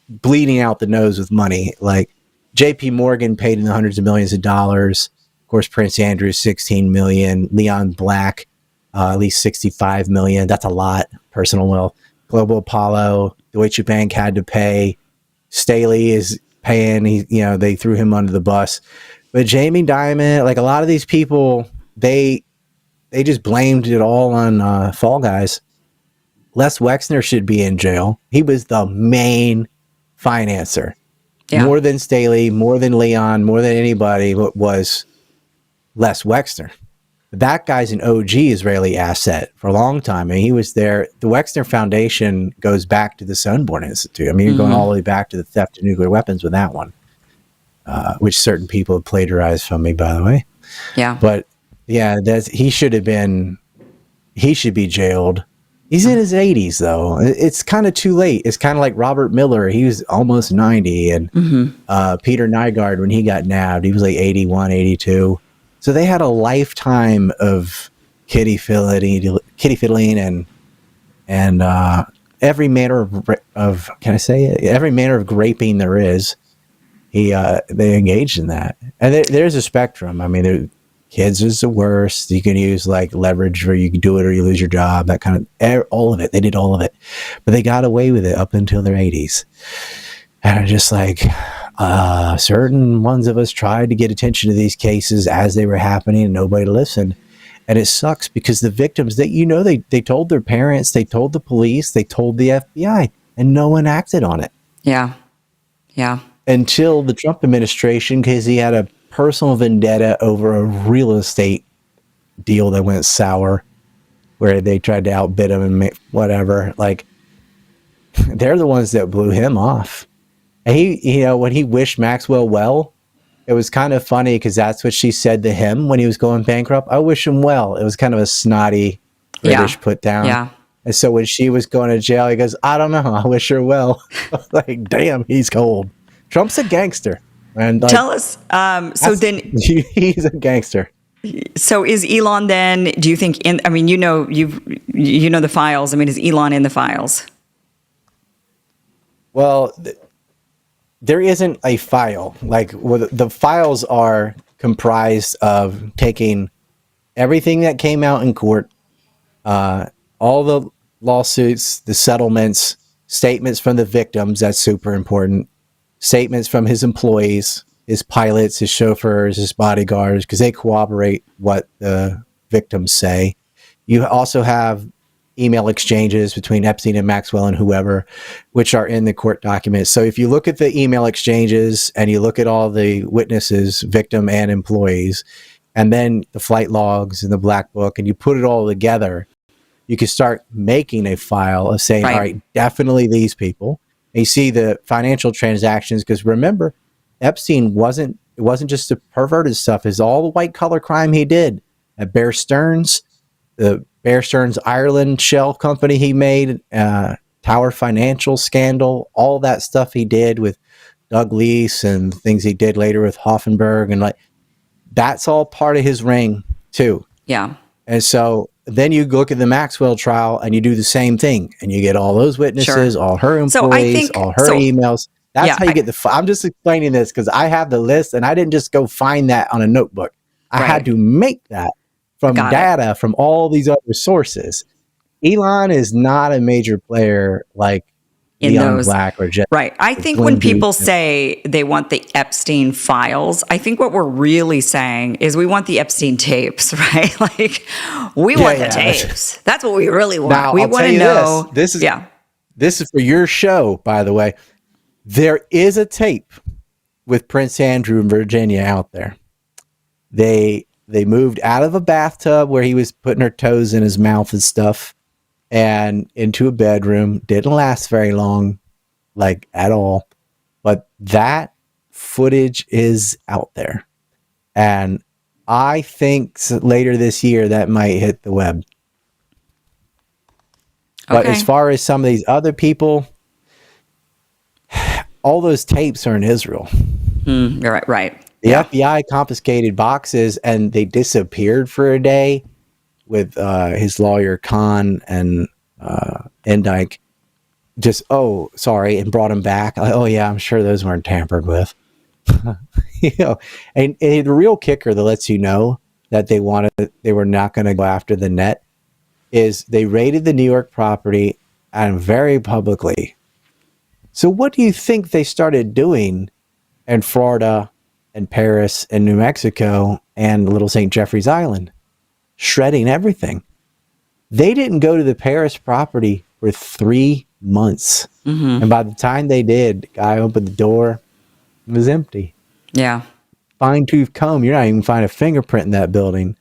bleeding out the nose with money. Like, JP Morgan paid in the hundreds of millions of dollars. Of course, Prince Andrew, 16 million. Leon Black, at least 65 million. That's a lot. Personal wealth. Global Apollo, Deutsche Bank had to pay. Staley is paying. They threw him under the bus. But Jamie Dimon, like a lot of these people, they just blamed it all on Fall Guys. Les Wexner should be in jail. He was the main financer. Yeah. More than Staley, more than Leon, more than anybody was Les Wexner. That guy's an OG Israeli asset for a long time. I mean, he was there. The Wexner Foundation goes back to the Sunborn Institute. I mean, you're going all the way back to the theft of nuclear weapons with that one, which certain people have plagiarized from me, by the way. Yeah. But yeah, he should be jailed. He's in his 80s, though. It's kind of too late. It's kind of like Robert Miller. He was almost 90. And Peter Nygard, when he got nabbed, he was like 81, 82. So they had a lifetime of kitty fiddling and every manner of can I say it? Every manner of graping there is. They engaged in that. And there's a spectrum. I mean, kids is the worst. You can use like leverage where you can do it or you lose your job, that kind of, all of it. They did all of it, but they got away with it up until their 80s. And I'm just like, certain ones of us tried to get attention to these cases as they were happening and nobody listened. And it sucks because the victims that, they told their parents, they told the police, they told the FBI, and no one acted on it. Yeah. Yeah. Until the Trump administration, because he had a personal vendetta over a real estate deal that went sour. where they tried to outbid him and whatever. Like, they're the ones that blew him off. And he, when he wished Maxwell well, it was kind of funny because that's what she said to him when he was going bankrupt. I wish him well. It was kind of a snotty British put down. Yeah. And so when she was going to jail, he goes, I don't know. I wish her well. Like, damn, he's cold. Trump's a gangster. And like, tell us. So then he's a gangster. So is Elon then, do you think you know the files. I mean, is Elon in the files? Well, there isn't a file. Like, the files are comprised of taking everything that came out in court, all the lawsuits, the settlements, statements from the victims. That's super important. Statements from his employees, his pilots, his chauffeurs, his bodyguards, because they corroborate what the victims say. You also have email exchanges between Epstein and Maxwell and whoever, which are in the court documents. So if you look at the email exchanges and you look at all the witnesses, victim and employees, and then the flight logs and the black book, and you put it all together, you can start making a file of saying, all right, definitely these people. And you see the financial transactions, because remember, Epstein wasn't just the perverted stuff. It's all the white collar crime he did at Bear Stearns, the Bear Stearns Ireland shell company he made, Tower Financial scandal, all that stuff he did with Doug Leese and things he did later with Hoffenberg, and like that's all part of his ring too. Yeah. And so then you look at the Maxwell trial and you do the same thing, and you get all those witnesses, all her employees, all her emails. That's how you get I'm just explaining this because I have the list, and I didn't just go find that on a notebook. I had to make that from data from all these other sources. Elon is not a major player like Leon Black or Jeff. Right. I think when people say they want the Epstein files, I think what we're really saying is we want the Epstein tapes, right? Like, we want the tapes. That's what we really want. Now, we want to know. This is for your show, by the way. There is a tape with Prince Andrew in Virginia out there. They moved out of a bathtub where he was putting her toes in his mouth and stuff, and into a bedroom. Didn't last very long, like at all. But that footage is out there. And I think later this year that might hit the web. But as far as some of these other people, all those tapes are in Israel. You're right. The FBI confiscated boxes and they disappeared for a day with his lawyer Khan and Endike. Just, and brought him back. Like, I'm sure those weren't tampered with. And the real kicker that lets you know that they were not going to go after the net is they raided the New York property and very publicly. So what do you think they started doing in Florida and Paris and New Mexico and Little St. Jeffrey's Island? Shredding everything. They didn't go to the Paris property for 3 months. And by the time they did, the guy opened the door, it was empty. Yeah. Fine tooth comb, you're not even find a fingerprint in that building.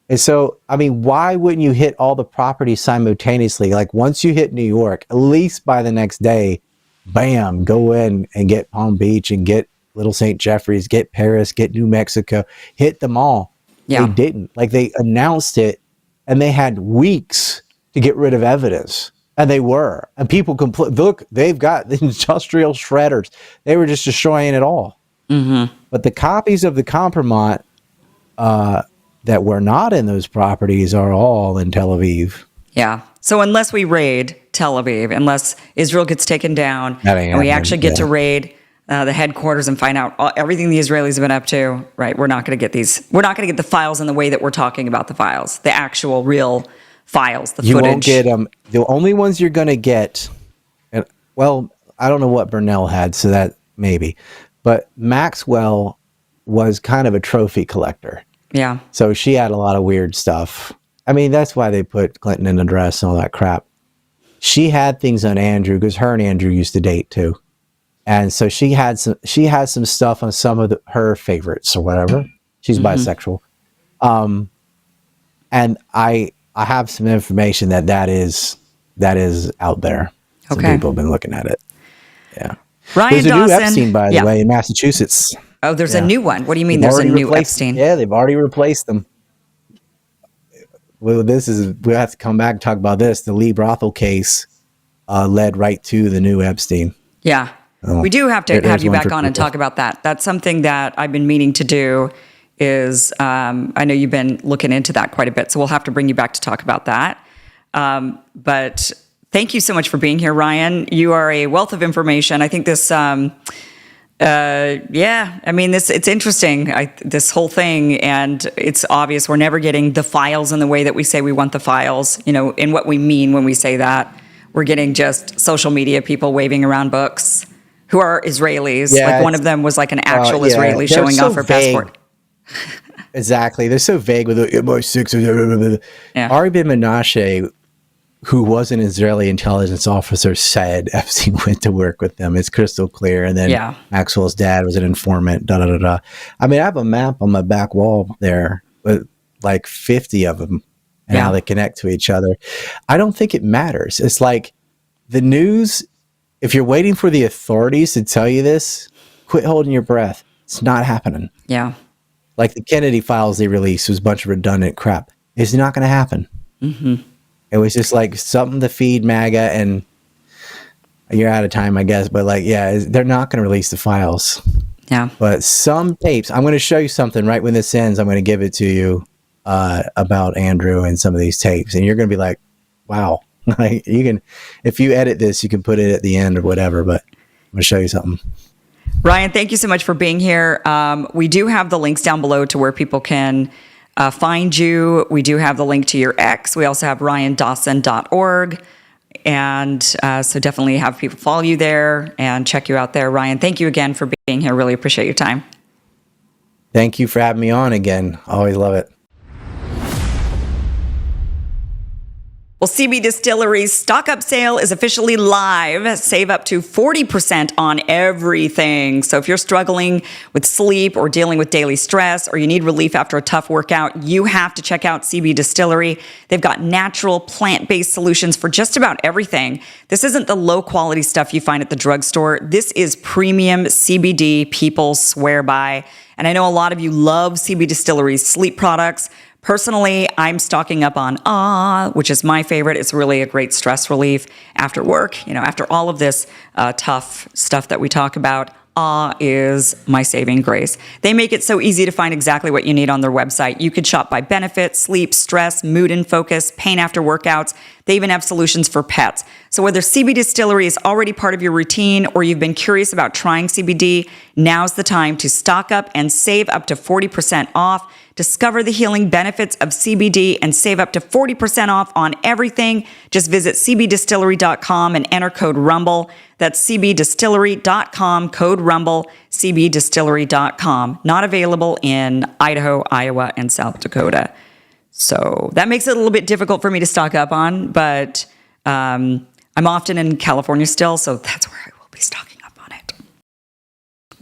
And so, I mean, why wouldn't you hit all the properties simultaneously? Like once you hit New York, at least by the next day, bam, go in and get Palm Beach and get Little St. Jeffrey's, get Paris, get New Mexico, hit them all. Yeah. They didn't. Like they announced it and they had weeks to get rid of evidence. And they were. And people look, they've got the industrial shredders. They were just destroying it all. But the copies of the compromise that were not in those properties are all in Tel Aviv. Yeah. So unless we raid Tel Aviv, unless Israel gets taken down and we actually get to raid the headquarters and find out everything the Israelis have been up to, right? We're not going to get these. We're not going to get the files in the way that we're talking about the files, the actual real files, the footage. You won't get them. The only ones you're going to get, well, I don't know what Burnell had, so that maybe. But Maxwell was kind of a trophy collector. Yeah. So she had a lot of weird stuff. I mean, that's why they put Clinton in a dress and all that crap. She had things on Andrew because her and Andrew used to date too. And so she had some stuff on some of her favorites or whatever. She's bisexual. And I I have some information that is out there. Some people have been looking at it. Yeah. Ryan There's a Dawson, new Epstein, by the way, in Massachusetts. Oh, there's a new one. What do you mean there's a new Epstein? Yeah, they've already replaced them. Well, we'll have to come back and talk about this. The Lee brothel case led right to the new Epstein. Yeah. We do have to have you back on and talk about that. That's something that I've been meaning to do is, I know you've been looking into that quite a bit, so we'll have to bring you back to talk about that. But thank you so much for being here, Ryan. You are a wealth of information. I think this, it's interesting, this whole thing, and it's obvious we're never getting the files in the way that we say we want the files, in what we mean when we say that. We're getting just social media people waving around books who are Israelis. Yeah, like one of them was like an actual Israeli showing off her passport. Exactly. They're so vague with MI6. Ari Ben Menashe, who was an Israeli intelligence officer, said Epstein went to work with them. It's crystal clear. And then Maxwell's dad was an informant. I mean, I have a map on my back wall there with like 50 of them and how they connect to each other. I don't think it matters. It's like the news, if you're waiting for the authorities to tell you this, quit holding your breath. It's not happening. Yeah. Like the Kennedy files they released was a bunch of redundant crap. It's not going to happen. Mm-hmm. It was just like something to feed MAGA, and you're out of time, I guess. But they're not going to release the files. Yeah. But some tapes, I'm going to show you something right when this ends. I'm going to give it to you about Andrew and some of these tapes, and you're going to be like, wow. Like you can, if you edit this, you can put it at the end or whatever. But I'm going to show you something. Ryan, thank you so much for being here. We do have the links down below to where people can find you. We do have the link to your X. We also have ryandawson.org. And so definitely have people follow you there and check you out there. Ryan, thank you again for being here. Really appreciate your time. Thank you for having me on again. Always love it. Well, CB Distillery's stock up sale is officially live. Save up to 40% on everything. So if you're struggling with sleep or dealing with daily stress, or you need relief after a tough workout, you have to check out CB Distillery. They've got natural plant-based solutions for just about everything. This isn't the low quality stuff you find at the drugstore. This is premium CBD people swear by. And I know a lot of you love CB Distillery's sleep products. Personally, I'm stocking up on which is my favorite. It's really a great stress relief after work. After all of this tough stuff that we talk about, is my saving grace. They make it so easy to find exactly what you need on their website. You could shop by benefit, sleep, stress, mood and focus, pain after workouts. They even have solutions for pets. So whether CB Distillery is already part of your routine or you've been curious about trying CBD, now's the time to stock up and save up to 40% off. Discover the healing benefits of CBD and save up to 40% off on everything. Just visit cbdistillery.com and enter code RUMBLE. That's cbdistillery.com, code RUMBLE, cbdistillery.com. Not available in Idaho, Iowa, and South Dakota. So that makes it a little bit difficult for me to stock up on, but I'm often in California still, so that's where I will be stocking up on it.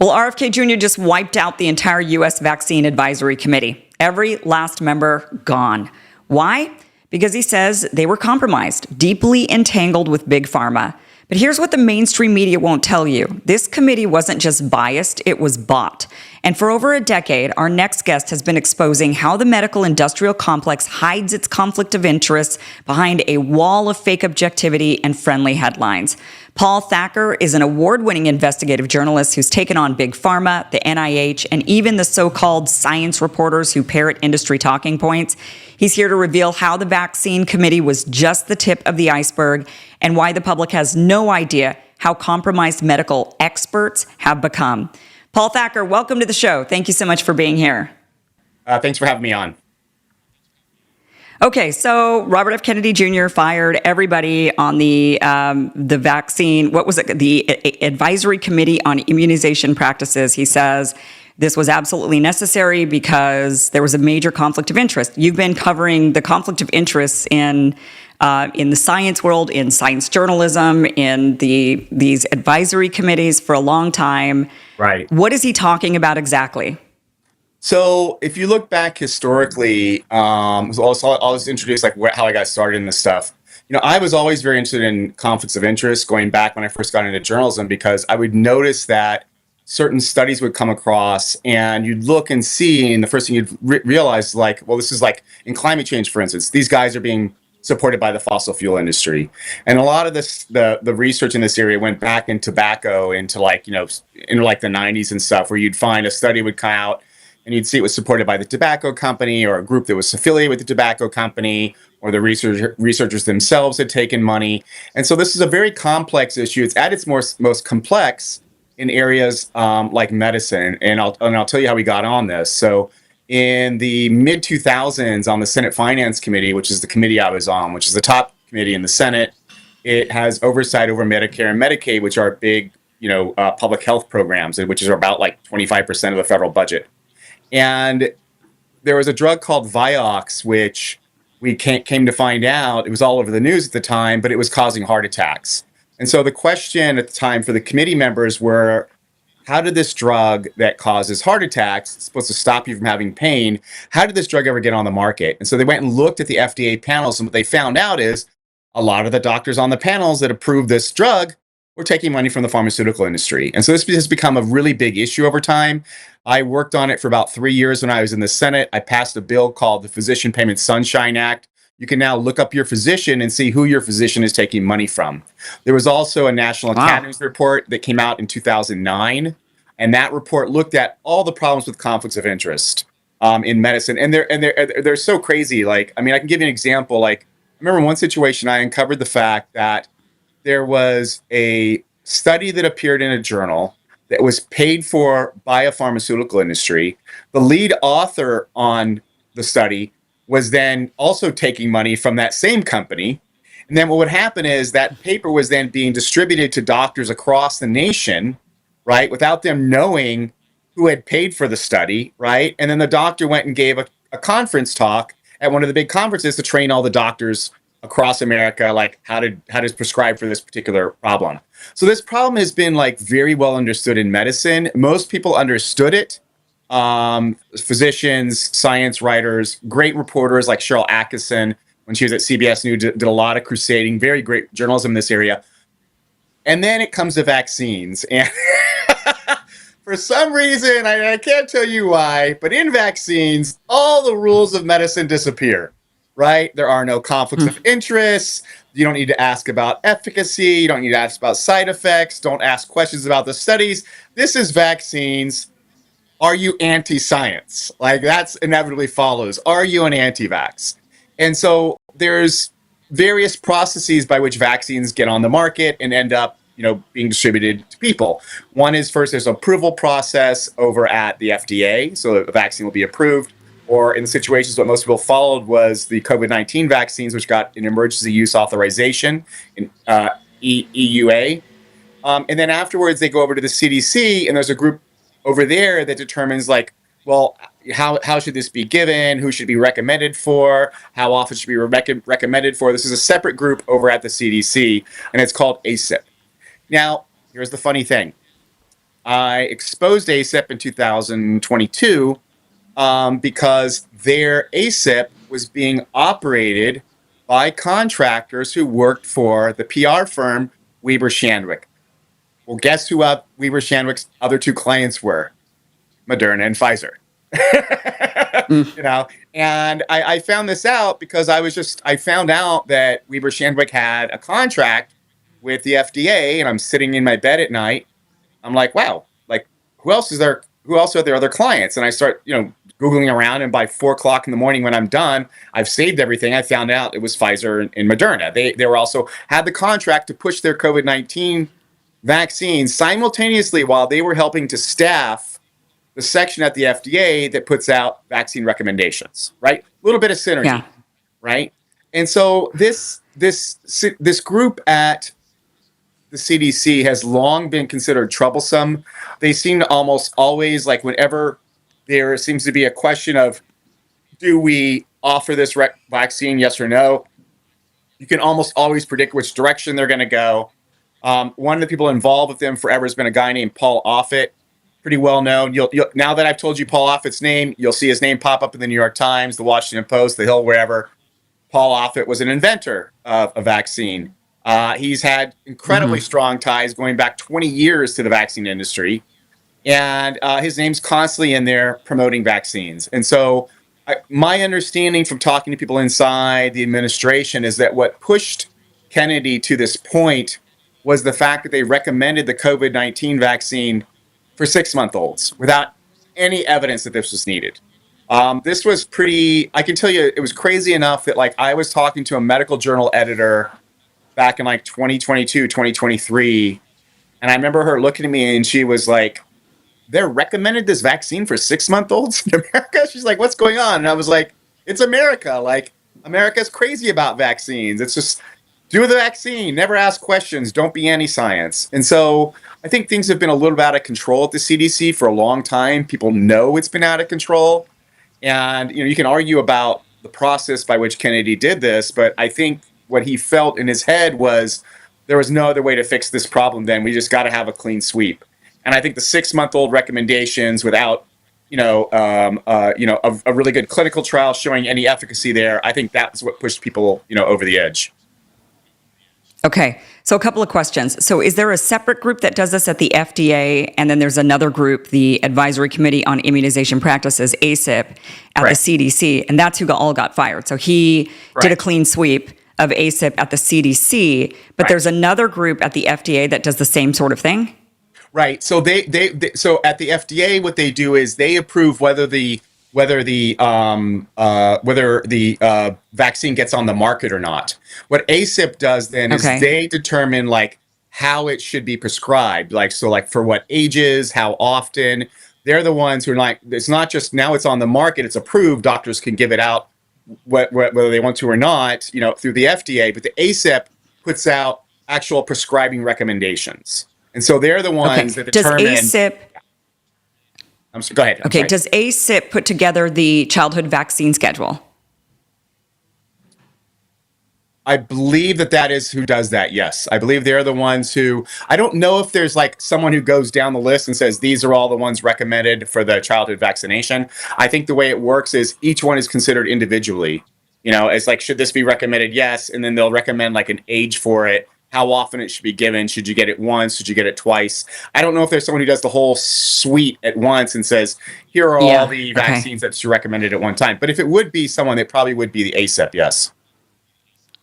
Well, RFK Jr. just wiped out the entire U.S. Vaccine Advisory Committee. Every last member gone. Why? Because he says they were compromised, deeply entangled with Big Pharma. But here's what the mainstream media won't tell you. This committee wasn't just biased, it was bought. And for over a decade, our next guest has been exposing how the medical industrial complex hides its conflict of interests behind a wall of fake objectivity and friendly headlines. Paul Thacker is an award-winning investigative journalist who's taken on Big Pharma, the NIH, and even the so-called science reporters who parrot industry talking points. He's here to reveal how the vaccine committee was just the tip of the iceberg and why the public has no idea how compromised medical experts have become. Paul Thacker, welcome to the show. Thank you so much for being here. Thanks for having me on. Okay, so Robert F. Kennedy Jr. fired everybody on the vaccine. What was it? The Advisory Committee on Immunization Practices. He says this was absolutely necessary because there was a major conflict of interest. You've been covering the conflict of interest in the science world, in science journalism, in these advisory committees for a long time. Right. What is he talking about exactly? So if you look back historically, I'll just introduce like how I got started in this stuff. I was always very interested in conflicts of interest going back when I first got into journalism because I would notice that certain studies would come across and you'd look and see, and the first thing you'd realize, like, well, this is like in climate change, for instance, these guys are being supported by the fossil fuel industry. And a lot of this, the research in this area went back in tobacco into like, into like the 90s and stuff, where you'd find a study would come out and you'd see it was supported by the tobacco company or a group that was affiliated with the tobacco company, or the researchers themselves had taken money. And so this is a very complex issue. It's at its most complex in areas like medicine. And I'll tell you how we got on this. So in the mid 2000s, on the Senate Finance Committee, which is the committee I was on, which is the top committee in the Senate, it has oversight over Medicare and Medicaid, which are big, public health programs, which is about like 25% of the federal budget. And there was a drug called Vioxx, which we came to find out, it was all over the news at the time, but it was causing heart attacks. And so the question at the time for the committee members were, how did this drug that causes heart attacks, it's supposed to stop you from having pain, how did this drug ever get on the market? And so they went and looked at the FDA panels, and what they found out is a lot of the doctors on the panels that approved this drug were taking money from the pharmaceutical industry. And so this has become a really big issue over time. I worked on it for about 3 years when I was in the Senate. I passed a bill called the Physician Payment Sunshine Act. You can now look up your physician and see who your physician is taking money from. There was also a National Academies report that came out in 2009, and that report looked at all the problems with conflicts of interest in medicine. And they're so crazy. Like, I mean, I can give you an example. Like, I remember one situation, I uncovered the fact that there was a study that appeared in a journal that was paid for by a pharmaceutical industry. The lead author on the study was then also taking money from that same company. And then what would happen is that paper was then being distributed to doctors across the nation, right, without them knowing who had paid for the study, right? And then the doctor went and gave a conference talk at one of the big conferences to train all the doctors across America, like how to prescribe for this particular problem. So this problem has been like very well understood in medicine. Most people understood it. Physicians, science writers, great reporters like Cheryl Atkinson, when she was at CBS News, did a lot of crusading, very great journalism in this area. And then it comes to vaccines. And for some reason, I can't tell you why, but in vaccines, all the rules of medicine disappear. Right? There are no conflicts of interest. You don't need to ask about efficacy. You don't need to ask about side effects. Don't ask questions about the studies. This is vaccines. Are you anti-science? Like, that's inevitably follows. Are you an anti-vax? And so there's various processes by which vaccines get on the market and end up, being distributed to people. One is, first, there's an approval process over at the FDA. So the vaccine will be approved. Or in situations, what most people followed was the COVID-19 vaccines, which got an emergency use authorization in EUA. And then afterwards, they go over to the CDC, and there's a group over there that determines, like, well, how should this be given? Who should be recommended for? How often should be recommended for? This is a separate group over at the CDC, and it's called ACIP. Now, here's the funny thing. I exposed ACIP in 2022 because their ACIP was being operated by contractors who worked for the PR firm Weber Shandwick. Well, guess who Weber Shandwick's other two clients were? Moderna and Pfizer. And I found this out because I found out that Weber Shandwick had a contract with the FDA, and I'm sitting in my bed at night. I'm like, wow, like, who else are their other clients? And I start, Googling around, and by 4:00 in the morning when I'm done, I've saved everything. I found out it was Pfizer and Moderna. They were also had the contract to push their COVID-19 vaccines simultaneously while they were helping to staff the section at the FDA that puts out vaccine recommendations, right? A little bit of synergy, right? And so this group at the CDC has long been considered troublesome. They seem to almost always, like, whenever there seems to be a question of, do we offer this vaccine, yes or no? You can almost always predict which direction they're going to go. One of the people involved with them forever has been a guy named Paul Offit, pretty well known. You'll now that I've told you Paul Offit's name, you'll see his name pop up in the New York Times, the Washington Post, the Hill, wherever. Paul Offit was an inventor of a vaccine. He's had incredibly strong ties going back 20 years to the vaccine industry. And his name's constantly in there promoting vaccines. And so my understanding from talking to people inside the administration is that what pushed Kennedy to this point was the fact that they recommended the COVID-19 vaccine for 6-month-olds without any evidence that this was needed. This was I can tell you, it was crazy enough that like I was talking to a medical journal editor back in like 2022, 2023. And I remember her looking at me and she was like, they're recommended this vaccine for 6-month-olds in America? She's like, what's going on? And I was like, it's America. Like, America's crazy about vaccines. It's just do the vaccine, never ask questions, don't be anti-science. And so I think things have been a little bit out of control at the CDC for a long time. People know it's been out of control. And, you can argue about the process by which Kennedy did this, but I think what he felt in his head was there was no other way to fix this problem then. We just got to have a clean sweep. And I think the 6-month-old recommendations without, a really good clinical trial showing any efficacy there, I think that's what pushed people, over the edge. Okay, so a couple of questions. So is there a separate group that does this at the FDA, and then there's another group, the Advisory Committee on Immunization Practices, ACIP, at the CDC, and that's who all got fired. So he did a clean sweep of ACIP at the CDC, but there's another group at the FDA that does the same sort of thing? Right. So so at the FDA, what they do is they approve whether the vaccine gets on the market or not. What ACIP does then is they determine like how it should be prescribed. Like for what ages, how often. They're the ones who are like, it's not just now it's on the market, it's approved. Doctors can give it out whether they want to or not, through the FDA. But the ACIP puts out actual prescribing recommendations. And so they're the ones that determine. Does ACIP? Go ahead. I'm sorry. Does ACIP put together the childhood vaccine schedule? I believe that is who does that. Yes, I believe they're the ones who. I don't know if there's like someone who goes down the list and says these are all the ones recommended for the childhood vaccination. I think the way it works is each one is considered individually. It's like, should this be recommended? Yes, and then they'll recommend like an age for it. How often it should be given. Should you get it once? Should you get it twice? I don't know if there's someone who does the whole suite at once and says, here are all the vaccines that you recommended at one time. But if it would be someone, it probably would be the ACIP, yes.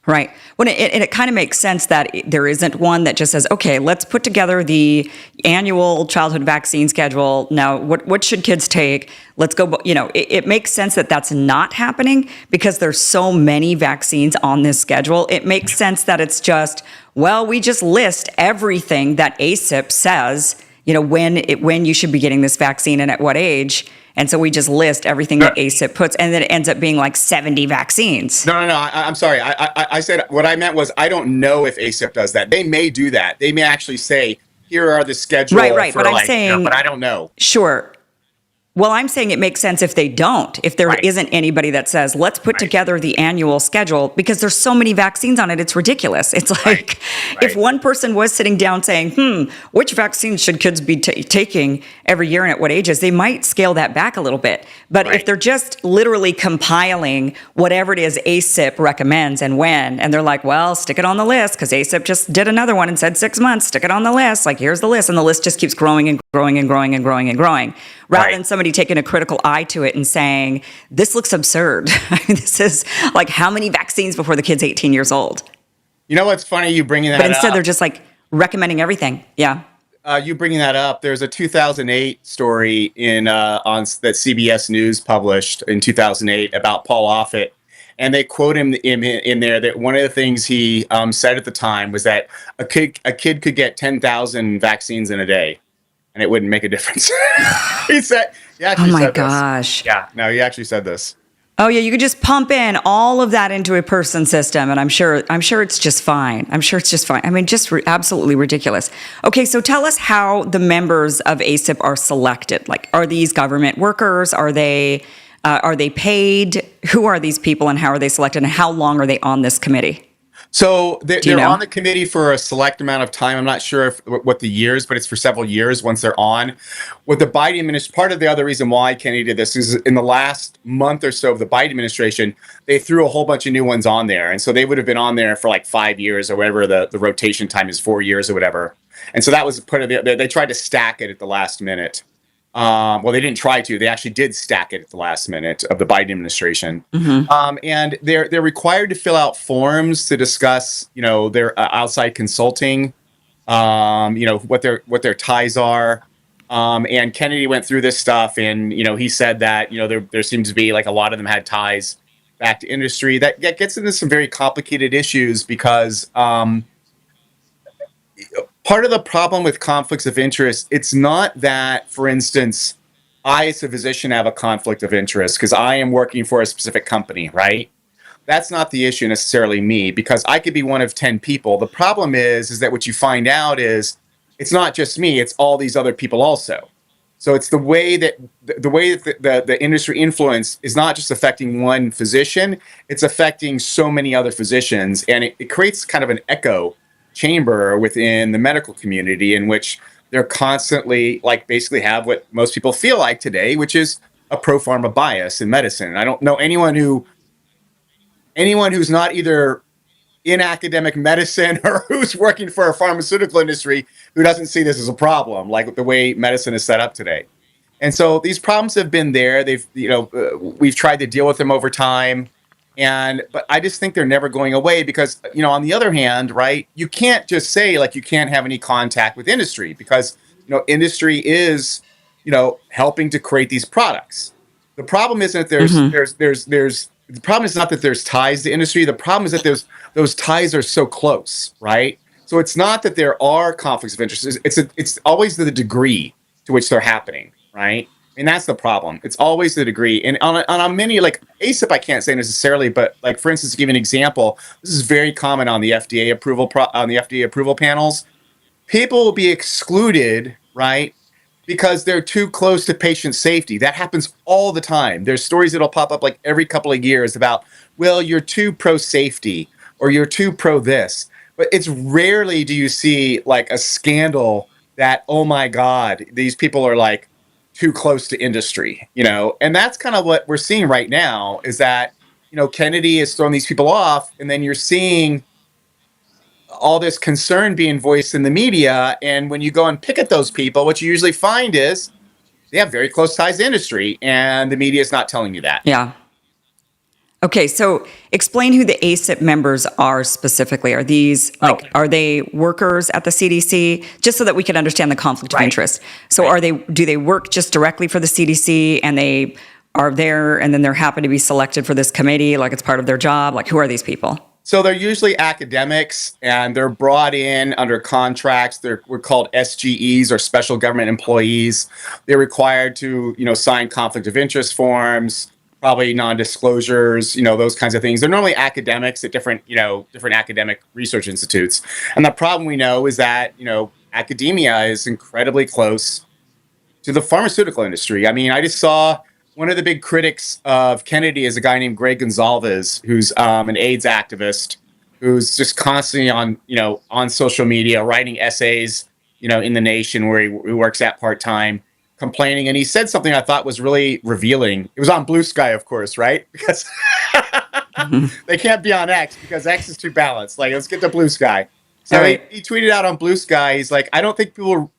Right. Well, it kind of makes sense that there isn't one that just says, okay, let's put together the annual childhood vaccine schedule. Now, what should kids take? Let's go. It makes sense that that's not happening because there's so many vaccines on this schedule. It makes sense that it's just, well, we just list everything that ACIP says, when you should be getting this vaccine and at what age. And so we just list everything that ACIP puts, and then it ends up being like 70 vaccines. No. I'm sorry. I said what I meant was I don't know if ACIP does that. They may do that. They may actually say, here are the schedule. Right. But I'm saying, but I don't know. Sure. Well, I'm saying it makes sense if they don't, if there isn't anybody that says, let's put together the annual schedule, because there's so many vaccines on it, it's ridiculous. It's like if one person was sitting down saying, which vaccines should kids be taking every year and at what ages, they might scale that back a little bit. But if they're just literally compiling whatever it is ACIP recommends and when, and they're like, well, stick it on the list because ACIP just did another one and said 6 months, stick it on the list. Like, here's the list. And the list just keeps growing and growing and growing and growing and growing. Rather than somebody taking a critical eye to it and saying, this looks absurd. This is like how many vaccines before the kid's 18 years old? You know what's funny? You bringing that up. But instead they're just like recommending everything. Yeah. You bringing that up. There's a 2008 story on that CBS News published in 2008 about Paul Offit. And they quote him in there that one of the things he said at the time was that a kid could get 10,000 vaccines in a day. And it wouldn't make a difference. He said, oh my gosh. Yeah, no, he actually said this. Oh yeah, you could just pump in all of that into a person system, and I'm sure it's just fine. I mean, just absolutely ridiculous. Okay, so tell us how the members of ACIP are selected. Like, are these government workers? Are they paid? Who are these people, and how are they selected? And how long are they on this committee? So Do you they're know? on the committee for a select amount of time. I'm not sure what the years, but it's for several years once they're on. What the Biden administration, part of the other reason why Kennedy did this is in the last month or so of the Biden administration, they threw a whole bunch of new ones on there. And so they would have been on there for like 5 years or whatever the rotation time is, 4 years or whatever. And so that was part of they tried to stack it at the last minute. Well, they didn't try to. They actually did stack it at the last minute of the Biden administration. And they're required to fill out forms to discuss, their outside consulting, what their ties are. And Kennedy went through this stuff, and he said that there seems to be like a lot of them had ties back to industry. That gets into some very complicated issues because part of the problem with conflicts of interest, it's not that, for instance, I as a physician have a conflict of interest because I am working for a specific company, right? That's not the issue necessarily me, because I could be one of 10 people. The problem is that what you find out is it's not just me, it's all these other people also. So it's the way that the industry influence is not just affecting one physician, it's affecting so many other physicians. And it creates kind of an echo chamber within the medical community in which they're constantly like basically have what most people feel like today, which is a pro pharma bias in medicine. And I don't know anyone who's not either in academic medicine or who's working for a pharmaceutical industry who doesn't see this as a problem, like the way medicine is set up today. And so these problems have been there. We've tried to deal with them over time. But I just think they're never going away because, on the other hand, right, you can't just say like you can't have any contact with industry because, industry is, helping to create these products. The problem isn't that the problem is not that there's ties to industry. The problem is that those ties are so close, right? So it's not that there are conflicts of interest. It's always the degree to which they're happening, right? And that's the problem. It's always the degree. And on many, like ASIP, I can't say necessarily, but like for instance, to give you an example, this is very common on the FDA approval panels. People will be excluded, right? Because they're too close to patient safety. That happens all the time. There's stories that'll pop up like every couple of years about, well, you're too pro safety or you're too pro this. But it's rarely do you see like a scandal that, oh my God, these people are like too close to industry, And that's kind of what we're seeing right now is that, Kennedy is throwing these people off, and then you're seeing all this concern being voiced in the media. And when you go and pick at those people, what you usually find is they have very close ties to industry, and the media is not telling you that. Yeah. Okay, so explain who the ASIP members are specifically. Are these are they workers at the CDC? Just so that we can understand the conflict of interest. So do they work just directly for the CDC and they are there and then they're happy to be selected for this committee, like it's part of their job? Like who are these people? So they're usually academics and they're brought in under contracts. We're called SGEs or special government employees. They're required to, sign conflict of interest forms, probably non-disclosures, those kinds of things. They're normally academics at different academic research institutes. And the problem we know is that, academia is incredibly close to the pharmaceutical industry. I mean, I just saw one of the big critics of Kennedy is a guy named Greg Gonzalez, who's an AIDS activist, who's just constantly on social media writing essays, in the Nation where he works at part-time, complaining. And he said something I thought was really revealing. It was on Blue Sky, of course, right? Because they can't be on X because X is too balanced. Like, let's get to Blue Sky. So he tweeted out on Blue Sky, he's like, I don't think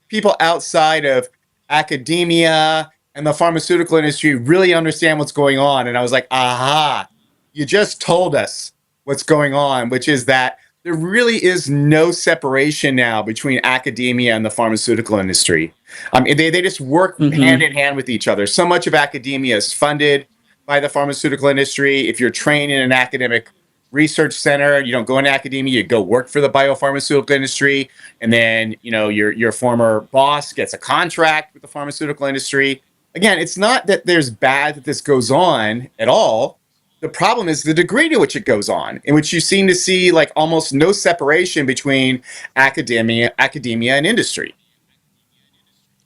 people outside of academia and the pharmaceutical industry really understand what's going on. And I was like, aha, you just told us what's going on, which is that there really is no separation now between academia and the pharmaceutical industry. They just work hand in hand with each other. So much of academia is funded by the pharmaceutical industry. If you're trained in an academic research center, you don't go into academia, you go work for the biopharmaceutical industry. And then, your former boss gets a contract with the pharmaceutical industry. Again, it's not that there's bad that this goes on at all. The problem is the degree to which it goes on, in which you seem to see like almost no separation between academia and industry.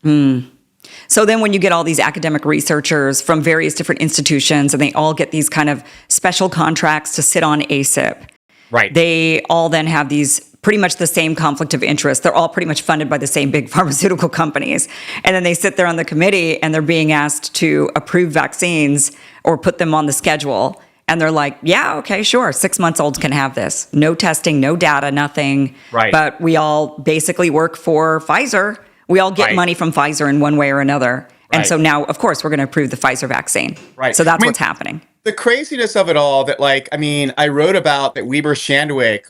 So then when you get all these academic researchers from various different institutions and they all get these kind of special contracts to sit on ASIP, Right. they all then have these pretty much the same conflict of interest. They're all pretty much funded by the same big pharmaceutical companies. And then they sit there on the committee and they're being asked to approve vaccines or put them on the schedule. And they're like, yeah, okay, sure. 6 months olds can have this. No testing, no data, nothing. Right. But we all basically work for Pfizer. We all get money from Pfizer in one way or another. And so now, of course, we're going to approve the Pfizer vaccine. Right. So that's what's happening. The craziness of it all that, like, I mean, I wrote about that Weber Shandwick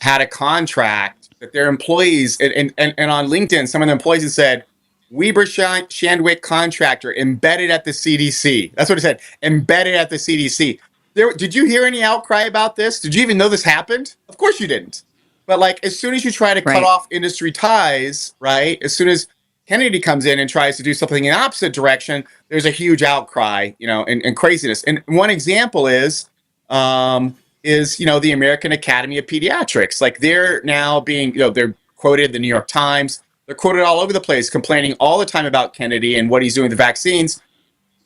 had a contract that their employees, and on LinkedIn, some of the employees had said, Weber Shandwick contractor embedded at the CDC. That's what it said, embedded at the CDC. Did you hear any outcry about this? Did you even know this happened? Of course you didn't. But like, as soon as you try to cut off industry ties, right? As soon as Kennedy comes in and tries to do something in the opposite direction, there's a huge outcry, and craziness. And one example is the American Academy of Pediatrics. Like, they're now being, they're quoted in the New York Times. They're quoted all over the place, complaining all the time about Kennedy and what he's doing with the vaccines.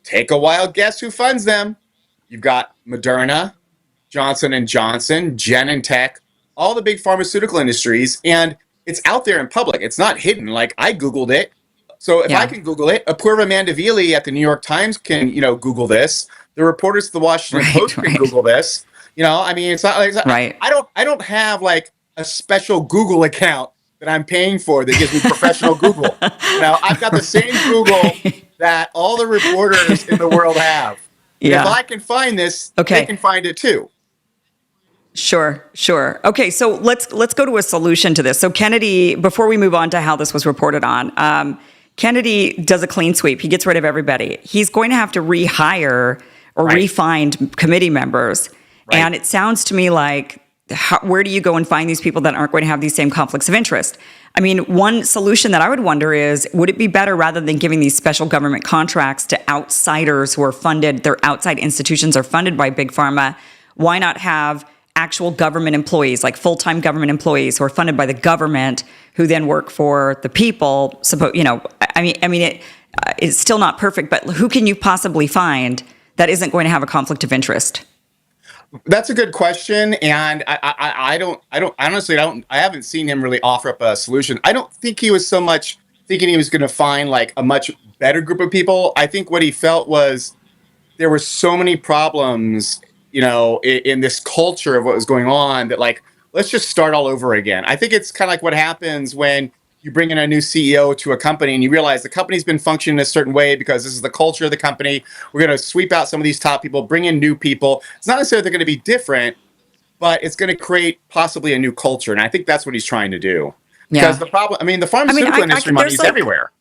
Take a wild guess who funds them. You've got Moderna, Johnson & Johnson, Genentech, all the big pharmaceutical industries, and it's out there in public. It's not hidden. Like, I Googled it. So if I can Google it, Apurva Mandavili at the New York Times can, Google this. The reporters at the Washington Post can Google this. I mean, it's not like, I don't have like a special Google account that I'm paying for that gives me professional Google. I've got the same Google that all the reporters in the world have. Yeah. If I can find this, they can find it too. Sure. Okay, so let's go to a solution to this. So Kennedy, before we move on to how this was reported on, Kennedy does a clean sweep. He gets rid of everybody. He's going to have to rehire or re-find committee members. Right. And it sounds to me like, where do you go and find these people that aren't going to have these same conflicts of interest? I mean, one solution that I would wonder is, would it be better, rather than giving these special government contracts to outsiders who are funded, their outside institutions are funded by Big Pharma, why not have actual government employees, like full-time government employees who are funded by the government, who then work for the people? It's still not perfect, but who can you possibly find that isn't going to have a conflict of interest? That's a good question, and I haven't seen him really offer up a solution. I don't think he was so much thinking he was going to find like a much better group of people. I think what he felt was there were so many problems, in this culture of what was going on, that like, let's just start all over again. I think it's kind of like what happens when you bring in a new CEO to a company and you realize the company's been functioning a certain way because this is the culture of the company. We're going to sweep out some of these top people, bring in new people. It's not necessarily they're going to be different, but it's going to create possibly a new culture. And I think that's what he's trying to do. Because the pharmaceutical industry money is everywhere.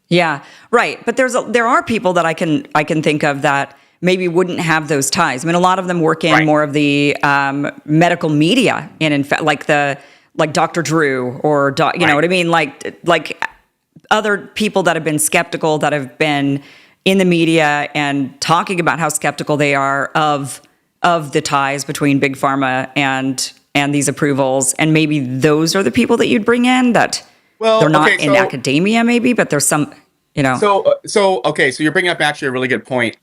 Yeah, right. But there are people that I can think of that maybe wouldn't have those ties. I mean, a lot of them work in more of the medical media, and in fact, like Dr. Drew or you know what I mean, like other people that have been skeptical, that have been in the media and talking about how skeptical they are of the ties between Big Pharma and these approvals, and maybe those are the people that you'd bring in, that they're not in academia maybe, but there's some, So you're bringing up actually a really good point.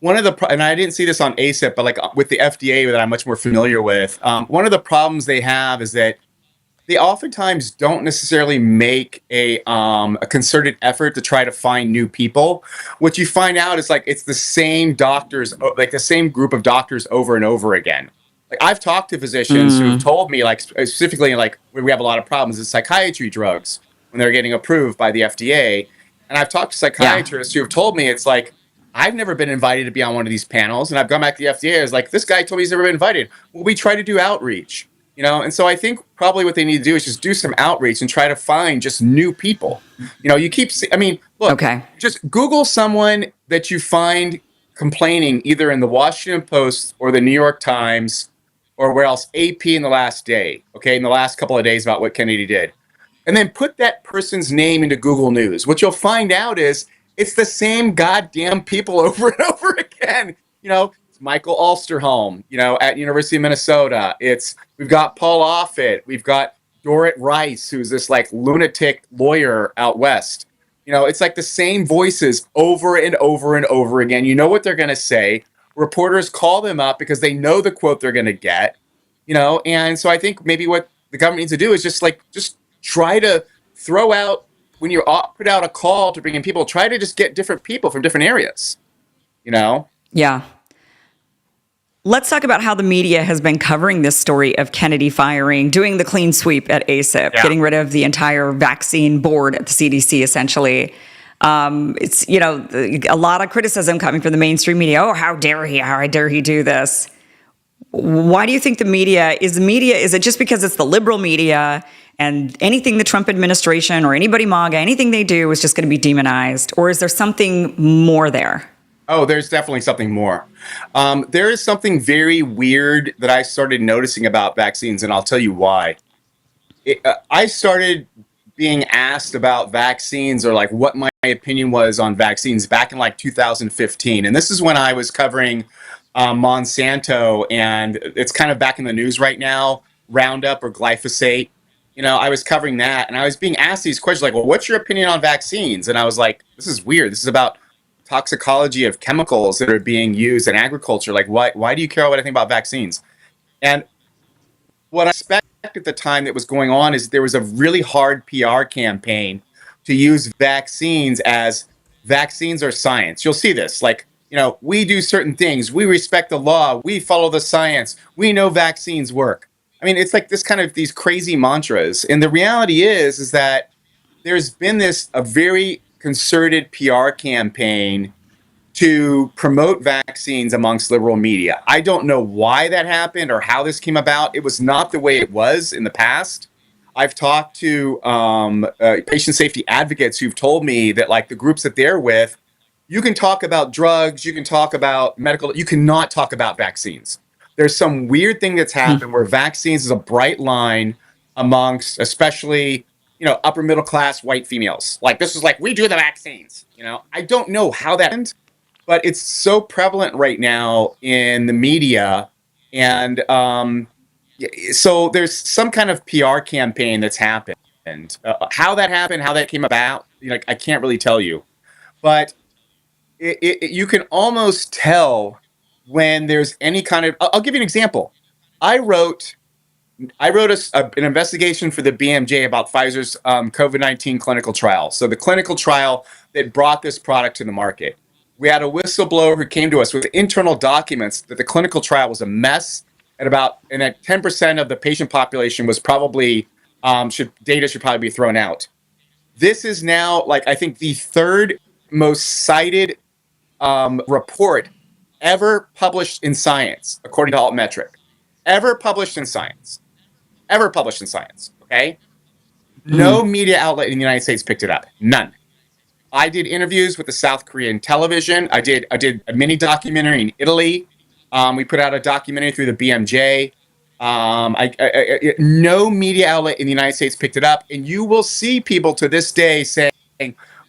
One of the, and I didn't see this on ACIP, but like with the FDA that I'm much more familiar with, one of the problems they have is that they oftentimes don't necessarily make a concerted effort to try to find new people. What you find out is like it's the same doctors, like the same group of doctors over and over again. Like, I've talked to physicians who've told me, like, specifically, like, where we have a lot of problems is psychiatry drugs when they're getting approved by the FDA. And I've talked to psychiatrists who have told me, it's like, I've never been invited to be on one of these panels. And I've gone back to the FDA. It's like, this guy told me he's never been invited. Well, we try to do outreach, And so I think probably what they need to do is just do some outreach and try to find just new people. Just Google someone that you find complaining either in the Washington Post or the New York Times or where else, AP in the last day, in the last couple of days about what Kennedy did. And then put that person's name into Google News. What you'll find out is it's the same goddamn people over and over again. It's Michael Alsterholm, at University of Minnesota. We've got Paul Offit. We've got Dorrit Rice, who's this like lunatic lawyer out west. It's like the same voices over and over and over again. You know what they're going to say. reporters call them up because they know the quote they're going to get, and so I think maybe what the government needs to do is just try to throw out, when you put out a call to bring in people, try to just get different people from different areas, Yeah. Let's talk about how the media has been covering this story of Kennedy firing, doing the clean sweep at ACIP, getting rid of the entire vaccine board at the CDC, essentially. It's, a lot of criticism coming from the mainstream media. Oh, how dare he do this? Why do you think is it just because it's the liberal media and anything the Trump administration or anybody MAGA, anything they do is just going to be demonized? Or is there something more there? Oh, there's definitely something more. There is something very weird that I started noticing about vaccines, and I'll tell you why. I started being asked about vaccines, or like what my opinion was on vaccines, back in like 2015. And this is when I was covering Monsanto, and it's kind of back in the news right now, Roundup or glyphosate. I was covering that, and I was being asked these questions like, well, what's your opinion on vaccines? And I was like, this is weird. This is about toxicology of chemicals that are being used in agriculture. Like, why do you care what I think about vaccines? And what I suspect at the time that was going on is there was a really hard PR campaign to use vaccines as vaccines are science. You'll see this, like, we do certain things, we respect the law, we follow the science, we know vaccines work. I mean, it's like this kind of these crazy mantras. And the reality is that there's been a very concerted PR campaign to promote vaccines amongst liberal media. I don't know why that happened or how this came about. It was not the way it was in the past. I've talked to patient safety advocates who've told me that, like, the groups that they're with, you can talk about drugs, you can talk about medical, you cannot talk about vaccines. There's some weird thing that's happened where vaccines is a bright line amongst, especially, upper middle class white females. Like, this is like, we do the vaccines. I don't know how that happened, but it's so prevalent right now in the media. And so there's some kind of PR campaign that's happened. How that happened, how that came about, I can't really tell you. But you can almost tell when there's any kind of, I'll give you an example. I wrote an investigation for the BMJ about Pfizer's COVID-19 clinical trial. So the clinical trial that brought this product to the market. We had a whistleblower who came to us with internal documents that the clinical trial was a mess, and that 10% of the patient population was probably data should probably be thrown out. This is now, like, I think the third most cited report ever published in Science, according to Altmetric. Ever published in Science. Okay? No media outlet in the United States picked it up. None. I did interviews with the South Korean television. I did a mini documentary in Italy. We put out a documentary through the BMJ. No media outlet in the United States picked it up. And you will see people to this day saying,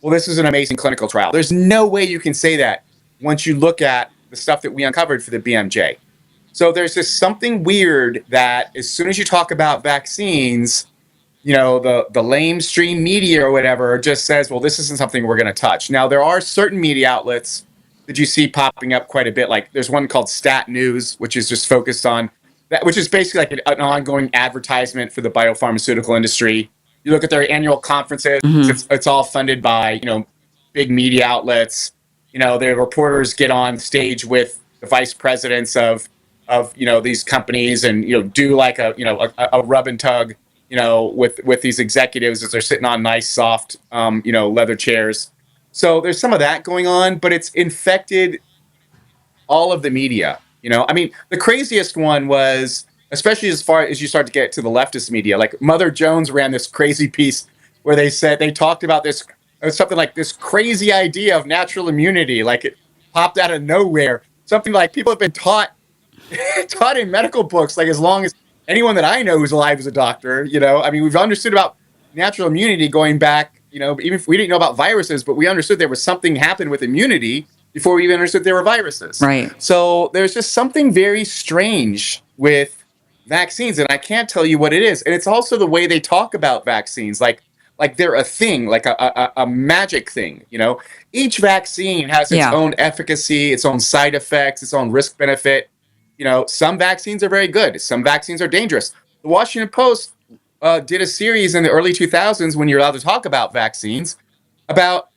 well, this is an amazing clinical trial. There's no way you can say that once you look at the stuff that we uncovered for the BMJ. So there's just something weird that as soon as you talk about vaccines, the lamestream media or whatever just says, well, this isn't something we're going to touch. Now, there are certain media outlets that you see popping up quite a bit. Like, there's one called Stat News, which is just focused on that, which is basically like an ongoing advertisement for the biopharmaceutical industry. You look at their annual conferences, it's all funded by, big media outlets. Their reporters get on stage with the vice presidents of these companies and, do like a rub and tug, with these executives as they're sitting on nice, soft, leather chairs. So there's some of that going on, but it's infected all of the media. I mean, the craziest one was, especially as far as you start to get to the leftist media, like Mother Jones ran this crazy piece where they talked about this, something like this crazy idea of natural immunity, like it popped out of nowhere. Something like people have been taught in medical books, like as long as anyone that I know who's alive is a doctor, I mean, we've understood about natural immunity going back, even if we didn't know about viruses, but we understood there was something happened with immunity before we even understood there were viruses. Right. So there's just something very strange with vaccines, and I can't tell you what it is. And it's also the way they talk about vaccines. Like, like they're a thing, like a magic thing. Each vaccine has its Yeah. own efficacy, its own side effects, its own risk benefit. Some vaccines are very good, some vaccines are dangerous. The Washington Post did a series in the early 2000s, when you're allowed to talk about vaccines, about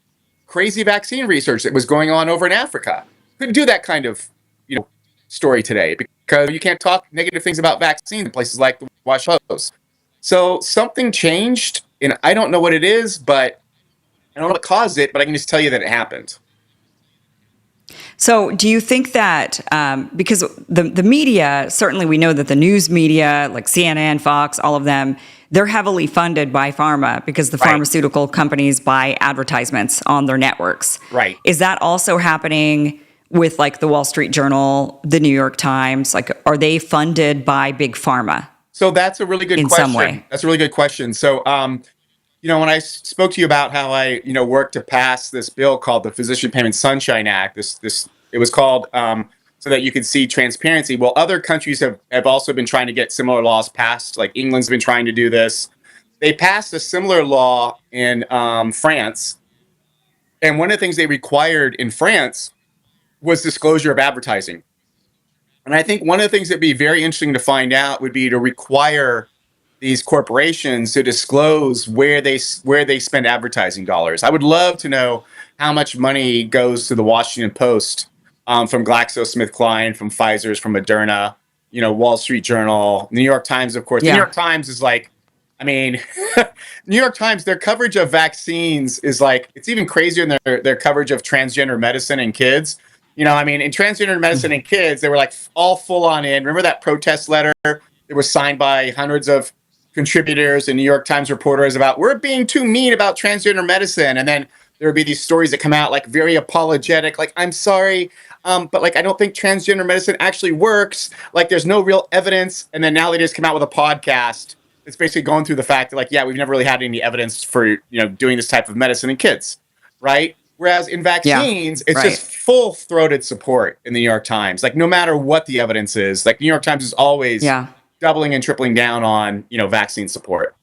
crazy vaccine research that was going on over in Africa. Couldn't do that kind of story today, because you can't talk negative things about vaccines in places like the Washington Post. So something changed, and I don't know what it is, but I don't know what caused it, but I can just tell you that it happened. So do you think that, because the media, certainly we know that the news media, like CNN, Fox, all of them, they're heavily funded by pharma because the Right. pharmaceutical companies buy advertisements on their networks. Right. Is that also happening with like the Wall Street Journal, the New York Times? Like, are they funded by big pharma? So that's a really good In question. some way. That's a really good question. So, when I spoke to you about how I, worked to pass this bill called the Physician Payment Sunshine Act, it was called so that you could see transparency. Well, other countries have also been trying to get similar laws passed. Like England's been trying to do this. They passed a similar law in France, and one of the things they required in France was disclosure of advertising. And I think one of the things that'd be very interesting to find out would be to require these corporations to disclose where they spend advertising dollars. I would love to know how much money goes to the Washington Post from GlaxoSmithKline, from Pfizer's, from Moderna, Wall Street Journal, New York Times, of course. The Yeah. New York Times is like, I mean, New York Times, their coverage of vaccines is like, it's even crazier than their coverage of transgender medicine in kids. In transgender medicine in kids, they were like all full on in. Remember that protest letter? It was signed by hundreds of contributors and New York Times reporters about, we're being too mean about transgender medicine. And then there would be these stories that come out like very apologetic, like, I'm sorry, but like, I don't think transgender medicine actually works. Like, there's no real evidence. And then now they just come out with a podcast. It's basically going through the fact that, like, yeah, we've never really had any evidence for, doing this type of medicine in kids, right? Whereas in vaccines, it's right. just full-throated support in the New York Times. Like, no matter what the evidence is, like, New York Times is always doubling and tripling down on, vaccine support.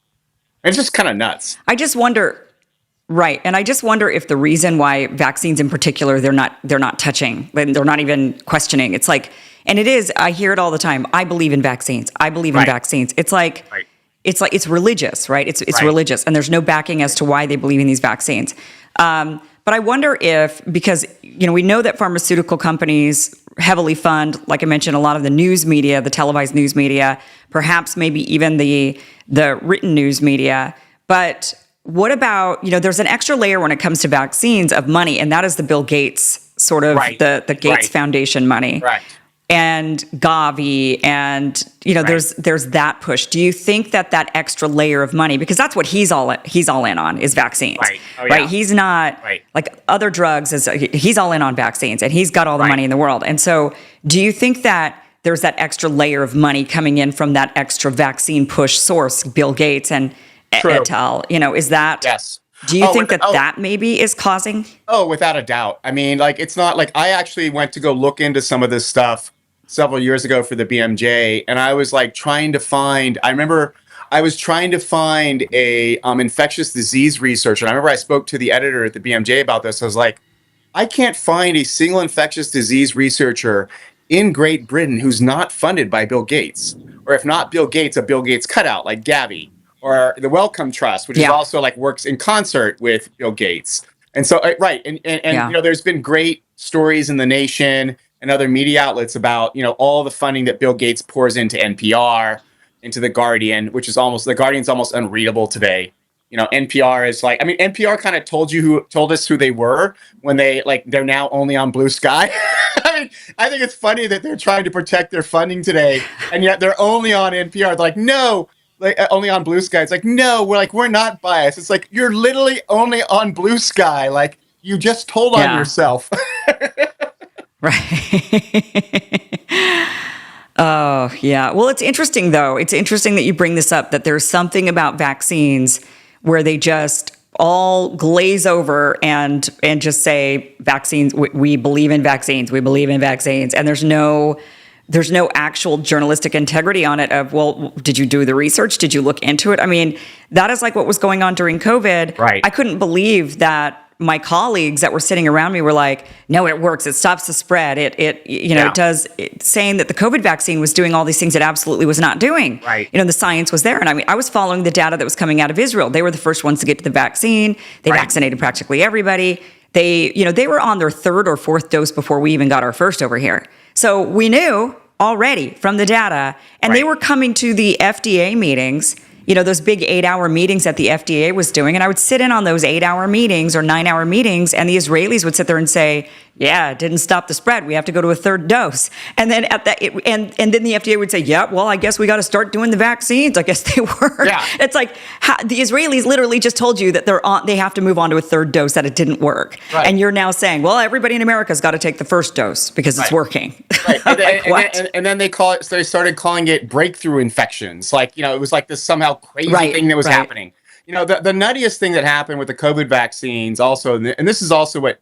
And it's just kind of nuts. I just wonder, right? And I just wonder if the reason why vaccines in particular, they're not touching, they're not even questioning. It's like, and it is, I hear it all the time. I believe in vaccines. I believe in vaccines. It's like, it's religious, right? It's religious, and there's no backing as to why they believe in these vaccines. But I wonder if, because, we know that pharmaceutical companies heavily fund, like I mentioned, a lot of the news media, the televised news media, perhaps maybe even the written news media. But what about, there's an extra layer when it comes to vaccines of money, and that is the Bill Gates, sort of the Gates Foundation money. Right. And Gavi, and there's that push. Do you think that extra layer of money, because that's what he's all in on, is vaccines, right? Oh, yeah. Right? He's not like other drugs. He's all in on vaccines, and he's got all the money in the world. And so, do you think that there's that extra layer of money coming in from that extra vaccine push source, Bill Gates and et al? Is that yes? Do you think that maybe is causing? Oh, without a doubt. I mean, like, it's not like, I actually went to go look into some of this stuff several years ago for the BMJ, and I was like trying to find, I remember I was trying to find a infectious disease researcher. And I remember I spoke to the editor at the BMJ about this. I was like, I can't find a single infectious disease researcher in Great Britain who's not funded by Bill Gates. Or if not Bill Gates, a Bill Gates cutout like Gavi, or the Wellcome Trust, which is also like works in concert with Bill Gates. And so, and there's been great stories in The Nation and other media outlets about, all the funding that Bill Gates pours into NPR, into The Guardian, The Guardian's almost unreadable today. NPR is like, NPR kind of told us who they were when they're now only on Blue Sky. I think it's funny that they're trying to protect their funding today, and yet they're only on NPR. They're like, no, only on Blue Sky. It's like, no, we're not biased. It's like, you're literally only on Blue Sky. Like, you just told on yourself. Right. Oh, yeah. Well, it's interesting, though. It's interesting that you bring this up, that there's something about vaccines where they just all glaze over and just say vaccines. We believe in vaccines. We believe in vaccines. And there's no there's no actual journalistic integrity on it of, well, did you do the research? Did you look into it? I mean, that is like what was going on during COVID. Right. I couldn't believe that my colleagues that were sitting around me were like, no, it works. It stops the spread. It does, saying that the COVID vaccine was doing all these things it absolutely was not doing. Right. The science was there. And I mean, I was following the data that was coming out of Israel. They were the first ones to get to the vaccine. They vaccinated practically everybody. They were on their third or fourth dose before we even got our first over here. So we knew already from the data, and they were coming to the FDA meetings, those big 8-hour meetings that the FDA was doing. And I would sit in on those 8-hour meetings or 9-hour meetings, and the Israelis would sit there and say, yeah, it didn't stop the spread. We have to go to a third dose. And then and then the FDA would say, yeah, well, I guess we got to start doing the vaccines. I guess they were. Yeah. It's like the Israelis literally just told you that they have to move on to a third dose, that it didn't work. Right. And you're now saying, well, everybody in America's got to take the first dose because it's working. Right. And then they started calling it breakthrough infections. It was like this somehow crazy thing that was happening. The nuttiest thing that happened with the COVID vaccines also, and this is also what,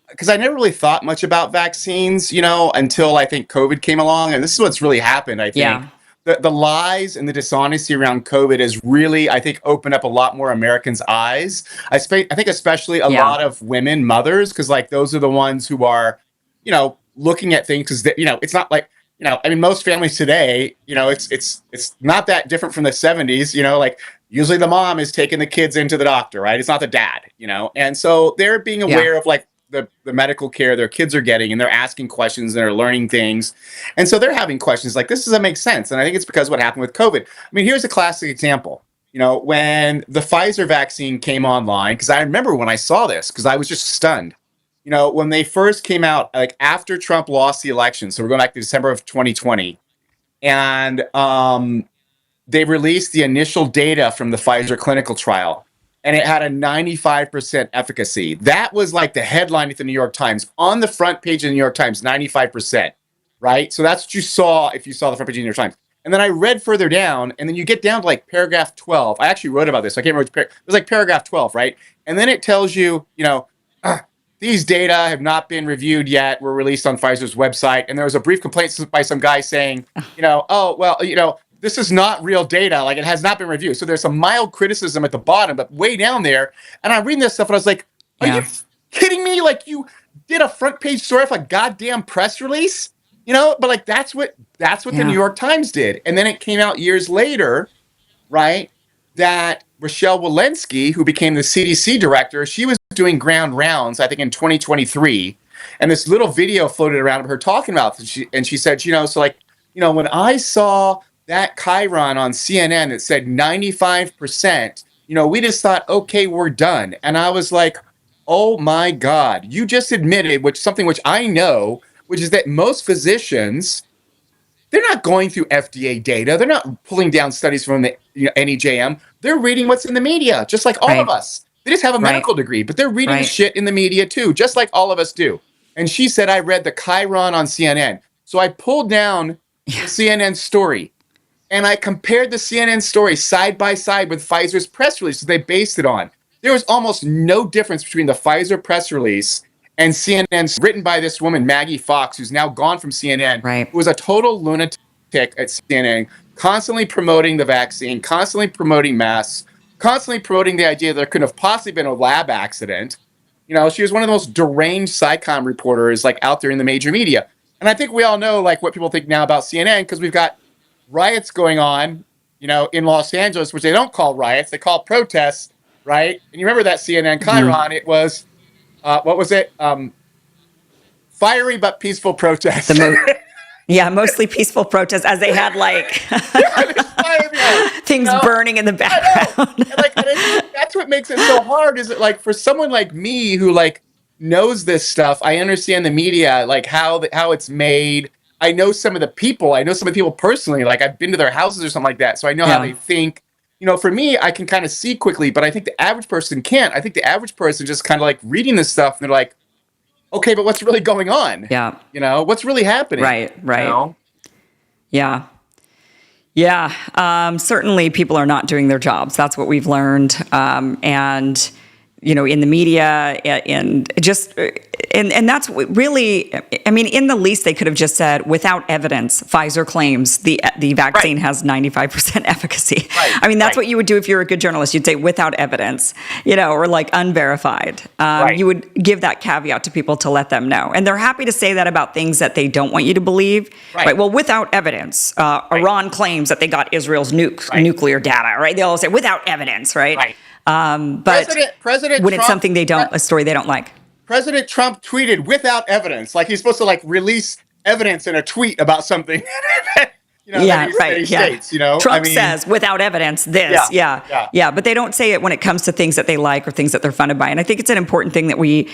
because I never really thought much about vaccines, until I think COVID came along. And this is what's really happened, I think. Yeah. The lies and the dishonesty around COVID has really, I think, opened up a lot more Americans' eyes. I think especially a lot of women, mothers, because those are the ones who are, looking at things, because, it's not like, most families today, it's not that different from the 70s, usually the mom is taking the kids into the doctor, right? It's not the dad, and so they're being aware of the medical care their kids are getting, and they're asking questions and they're learning things. And so they're having questions like, this doesn't make sense. And I think it's because of what happened with COVID. I mean, here's a classic example. When the Pfizer vaccine came online, because I remember when I saw this, because I was just stunned. When they first came out, after Trump lost the election, so we're going back to December of 2020, and they released the initial data from the Pfizer clinical trial, and it had a 95% efficacy. That was like the headline at the New York Times, on the front page of the New York Times, 95%, right? So that's what you saw if you saw the front page of the New York Times. And then I read further down, and then you get down to paragraph 12. I actually wrote about this. I can't remember. It was paragraph 12, right? And then it tells you, these data have not been reviewed yet, were released on Pfizer's website. And there was a brief complaint by some guy saying, this is not real data. It has not been reviewed. So there's some mild criticism at the bottom, but way down there. And I'm reading this stuff and I was like, are you kidding me? You did a front page story of a goddamn press release, but that's what the New York Times did. And then it came out years later, right, that Rochelle Walensky, who became the CDC director, she was doing ground rounds, I think in 2023. And this little video floated around of her talking about it. And she said, when I saw that Chiron on CNN that said 95%, we just thought, okay, we're done. And I was like, oh my God, you just admitted something which I know, which is that most physicians, they're not going through FDA data. They're not pulling down studies from the NEJM. They're reading what's in the media, just like all of us. They just have a medical degree, but they're reading shit in the media too, just like all of us do. And she said, I read the Chiron on CNN. So I pulled down the CNN story. And I compared the CNN story side by side with Pfizer's press release that they based it on. There was almost no difference between the Pfizer press release and CNN's, written by this woman, Maggie Fox, who's now gone from CNN, who was a total lunatic at CNN, constantly promoting the vaccine, constantly promoting masks, constantly promoting the idea that there couldn't have possibly been a lab accident. She was one of the most deranged SciComm reporters out there in the major media. And I think we all know what people think now about CNN, because we've got riots going on, in Los Angeles, which they don't call riots, they call protests, right? And you remember that CNN Chiron, it was, what was it? Fiery but peaceful protests. Mostly peaceful protests, as they had things burning in the background. And that's what makes it so hard, is it for someone like me who knows this stuff, I understand the media, how it's made. I know some of the people personally, I've been to their houses or something like that. So I know how they think. For me, I can kind of see quickly, but I think the average person can't. I think the average person just kind of reading this stuff and they're like, okay, but what's really going on? Yeah. What's really happening? Right. Yeah. Certainly people are not doing their jobs. That's what we've learned. And in the media and just, and that's really, I mean, in the least they could have just said, without evidence, Pfizer claims the vaccine has 95% efficacy. Right. I mean, that's what you would do if you're a good journalist. You'd say without evidence, or like unverified. You would give that caveat to people to let them know. And they're happy to say that about things that they don't want you to believe. Right. Well, without evidence, Iran claims that they got Israel's nuclear data, right? They all say without evidence, right? Right. But President when Trump, it's something a story they don't like. President Trump tweeted without evidence, like he's supposed to like release evidence in a tweet about something. States, Trump says without evidence this, but they don't say it when it comes to things that they like or things that they're funded by. And I think it's an important thing that we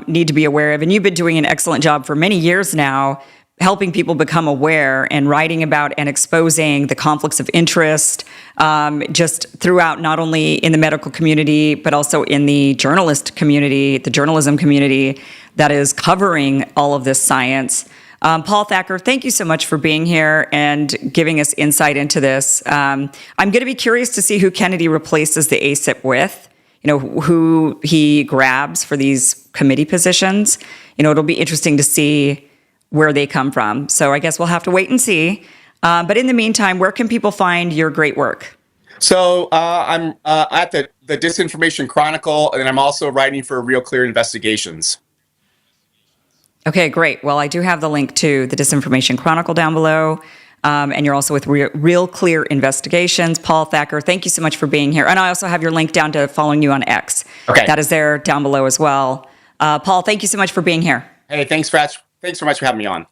need to be aware of. And you've been doing an excellent job for many years now, helping people become aware and writing about and exposing the conflicts of interest just throughout, not only in the medical community, but also in the journalist community, the journalism community that is covering all of this science. Paul Thacker, thank you so much for being here and giving us insight into this. I'm going to be curious to see who Kennedy replaces the ACIP with, who he grabs for these committee positions. It'll be interesting to see where they come from. So I guess we'll have to wait and see. But in the meantime, where can people find your great work? So I'm at the Disinformation Chronicle, and I'm also writing for Real Clear Investigations. Okay, great. Well, I do have the link to the Disinformation Chronicle down below. And you're also with Real Clear Investigations. Paul Thacker, thank you so much for being here. And I also have your link down to following you on X. Okay. That is there down below as well. Paul, thank you so much for being here. Hey, thanks so much for having me on.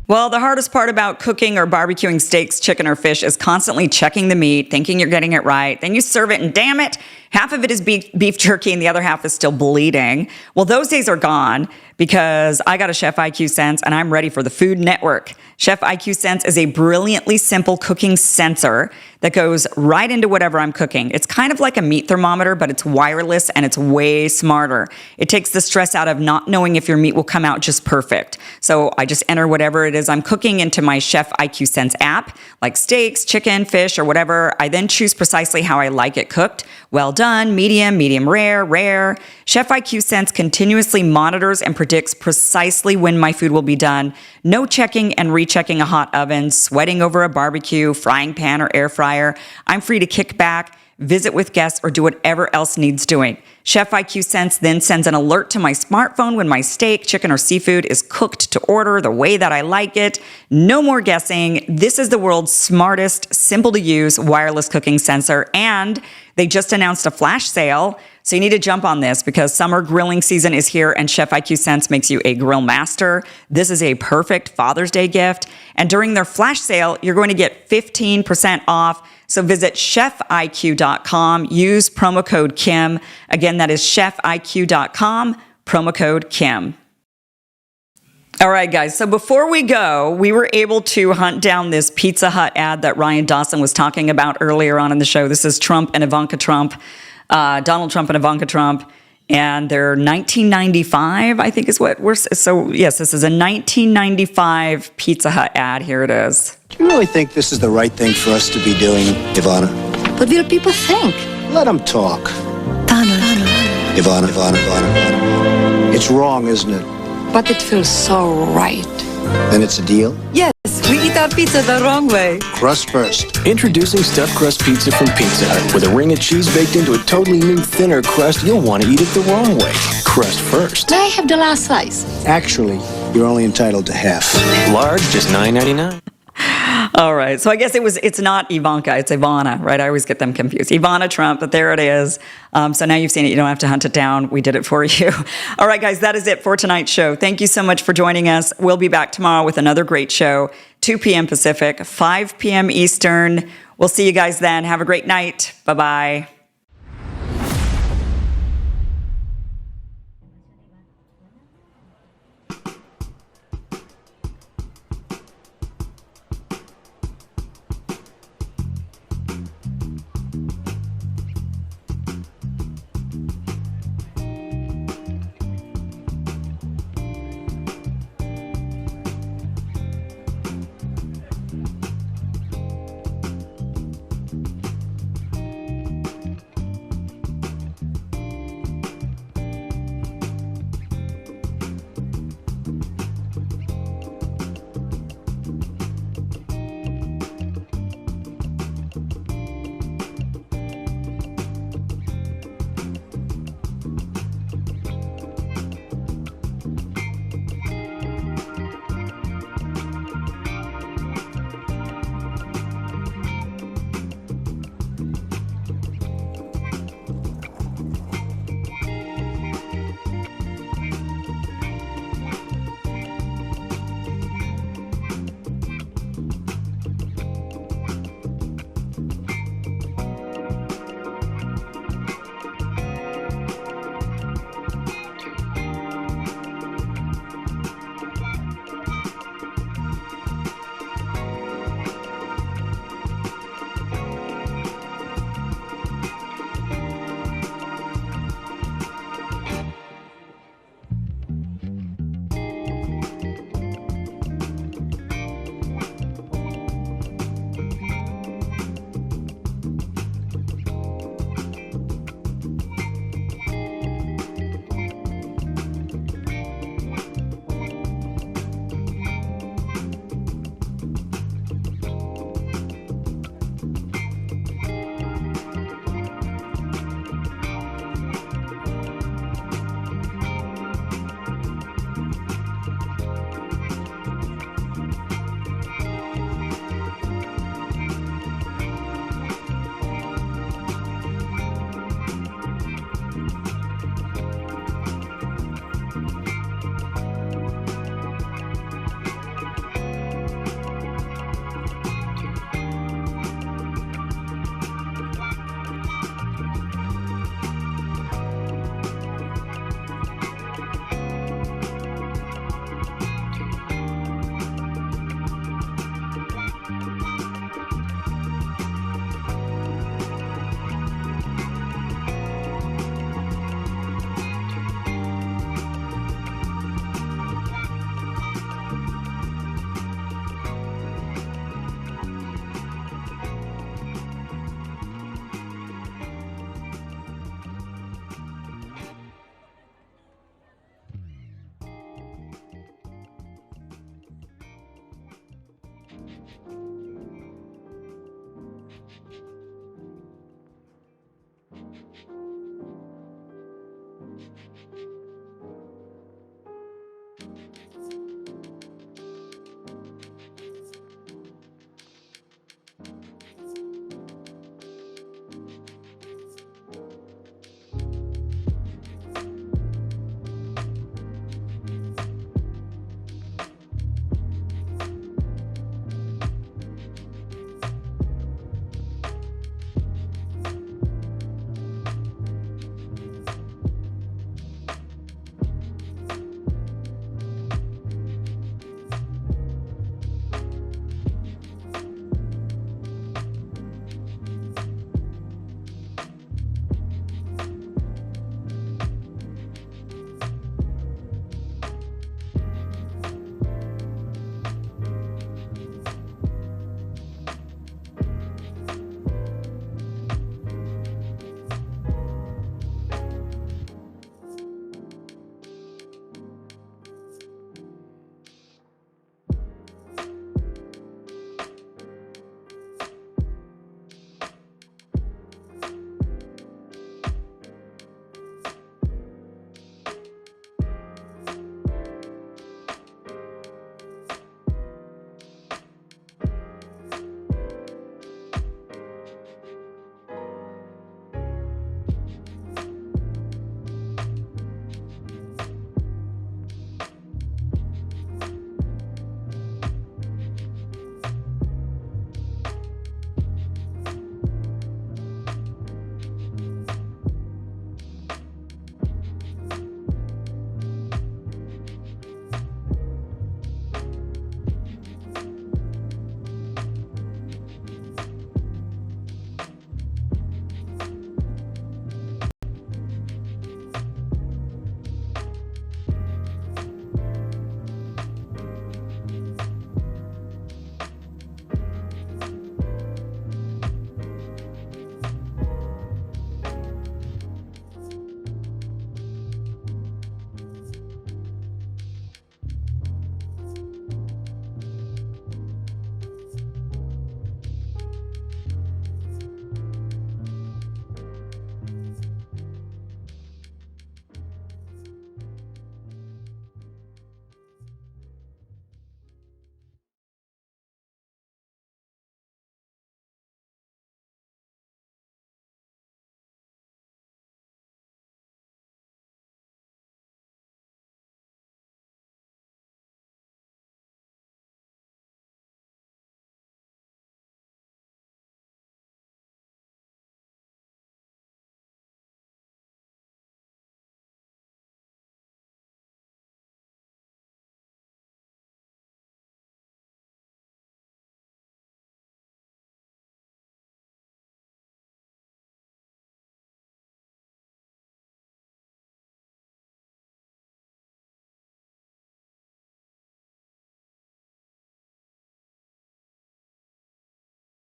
Well, the hardest part about cooking or barbecuing steaks, chicken, or fish is constantly checking the meat, thinking you're getting it right. Then you serve it, and damn it, half of it is beef jerky and the other half is still bleeding. Well, those days are gone because I got a Chef IQ Sense and I'm ready for the Food Network. Chef IQ Sense is a brilliantly simple cooking sensor that goes right into whatever I'm cooking. It's kind of like a meat thermometer, but it's wireless and it's way smarter. It takes the stress out of not knowing if your meat will come out just perfect. So I just enter whatever it is I'm cooking into my Chef IQ Sense app, like steaks, chicken, fish, or whatever. I then choose precisely how I like it cooked. Well done, medium rare, rare. Chef IQ Sense continuously monitors and predicts precisely when my food will be done. No checking and rechecking a hot oven, sweating over a barbecue, frying pan, or air fryer. I'm free to kick back, visit with guests, or do whatever else needs doing. Chef IQ Sense then sends an alert to my smartphone when my steak, chicken, or seafood is cooked to order the way that I like it. No more guessing. This is the world's smartest, simple to use wireless cooking sensor, and they just announced a flash sale. So you need to jump on this because summer grilling season is here and Chef IQ Sense makes you a grill master. This is a perfect Father's Day gift. And during their flash sale, you're going to get 15% off. So visit chefiq.com, use promo code Kim. Again, that is chefiq.com, promo code Kim. All right, guys. So before we go, we were able to hunt down this Pizza Hut ad that Ryan Dawson was talking about earlier on in the show. This is Trump and Ivanka Trump, Donald Trump and Ivanka Trump, and their 1995, I think is what we're, so yes, this is a 1995 Pizza Hut ad. Here it is. Do you really think this is the right thing for us to be doing, Ivana? What will people think? Let them talk. Donald. Ivana. It's wrong, isn't it? But it feels so right. Then it's a deal? Yes, we eat our pizza the wrong way. Crust first. Introducing stuffed crust pizza from Pizza Hut. With a ring of cheese baked into a totally new, thinner crust, you'll want to eat it the wrong way. Crust first. May I have the last slice? Actually, you're only entitled to half. Large, just $9.99. All right. So I guess it's not Ivanka, it's Ivana, right? I always get them confused. Ivana Trump, but there it is. So now you've seen it. You don't have to hunt it down. We did it for you. All right, guys, that is it for tonight's show. Thank you so much for joining us. We'll be back tomorrow with another great show, 2 p.m. Pacific, 5 p.m. Eastern. We'll see you guys then. Have a great night. Bye-bye.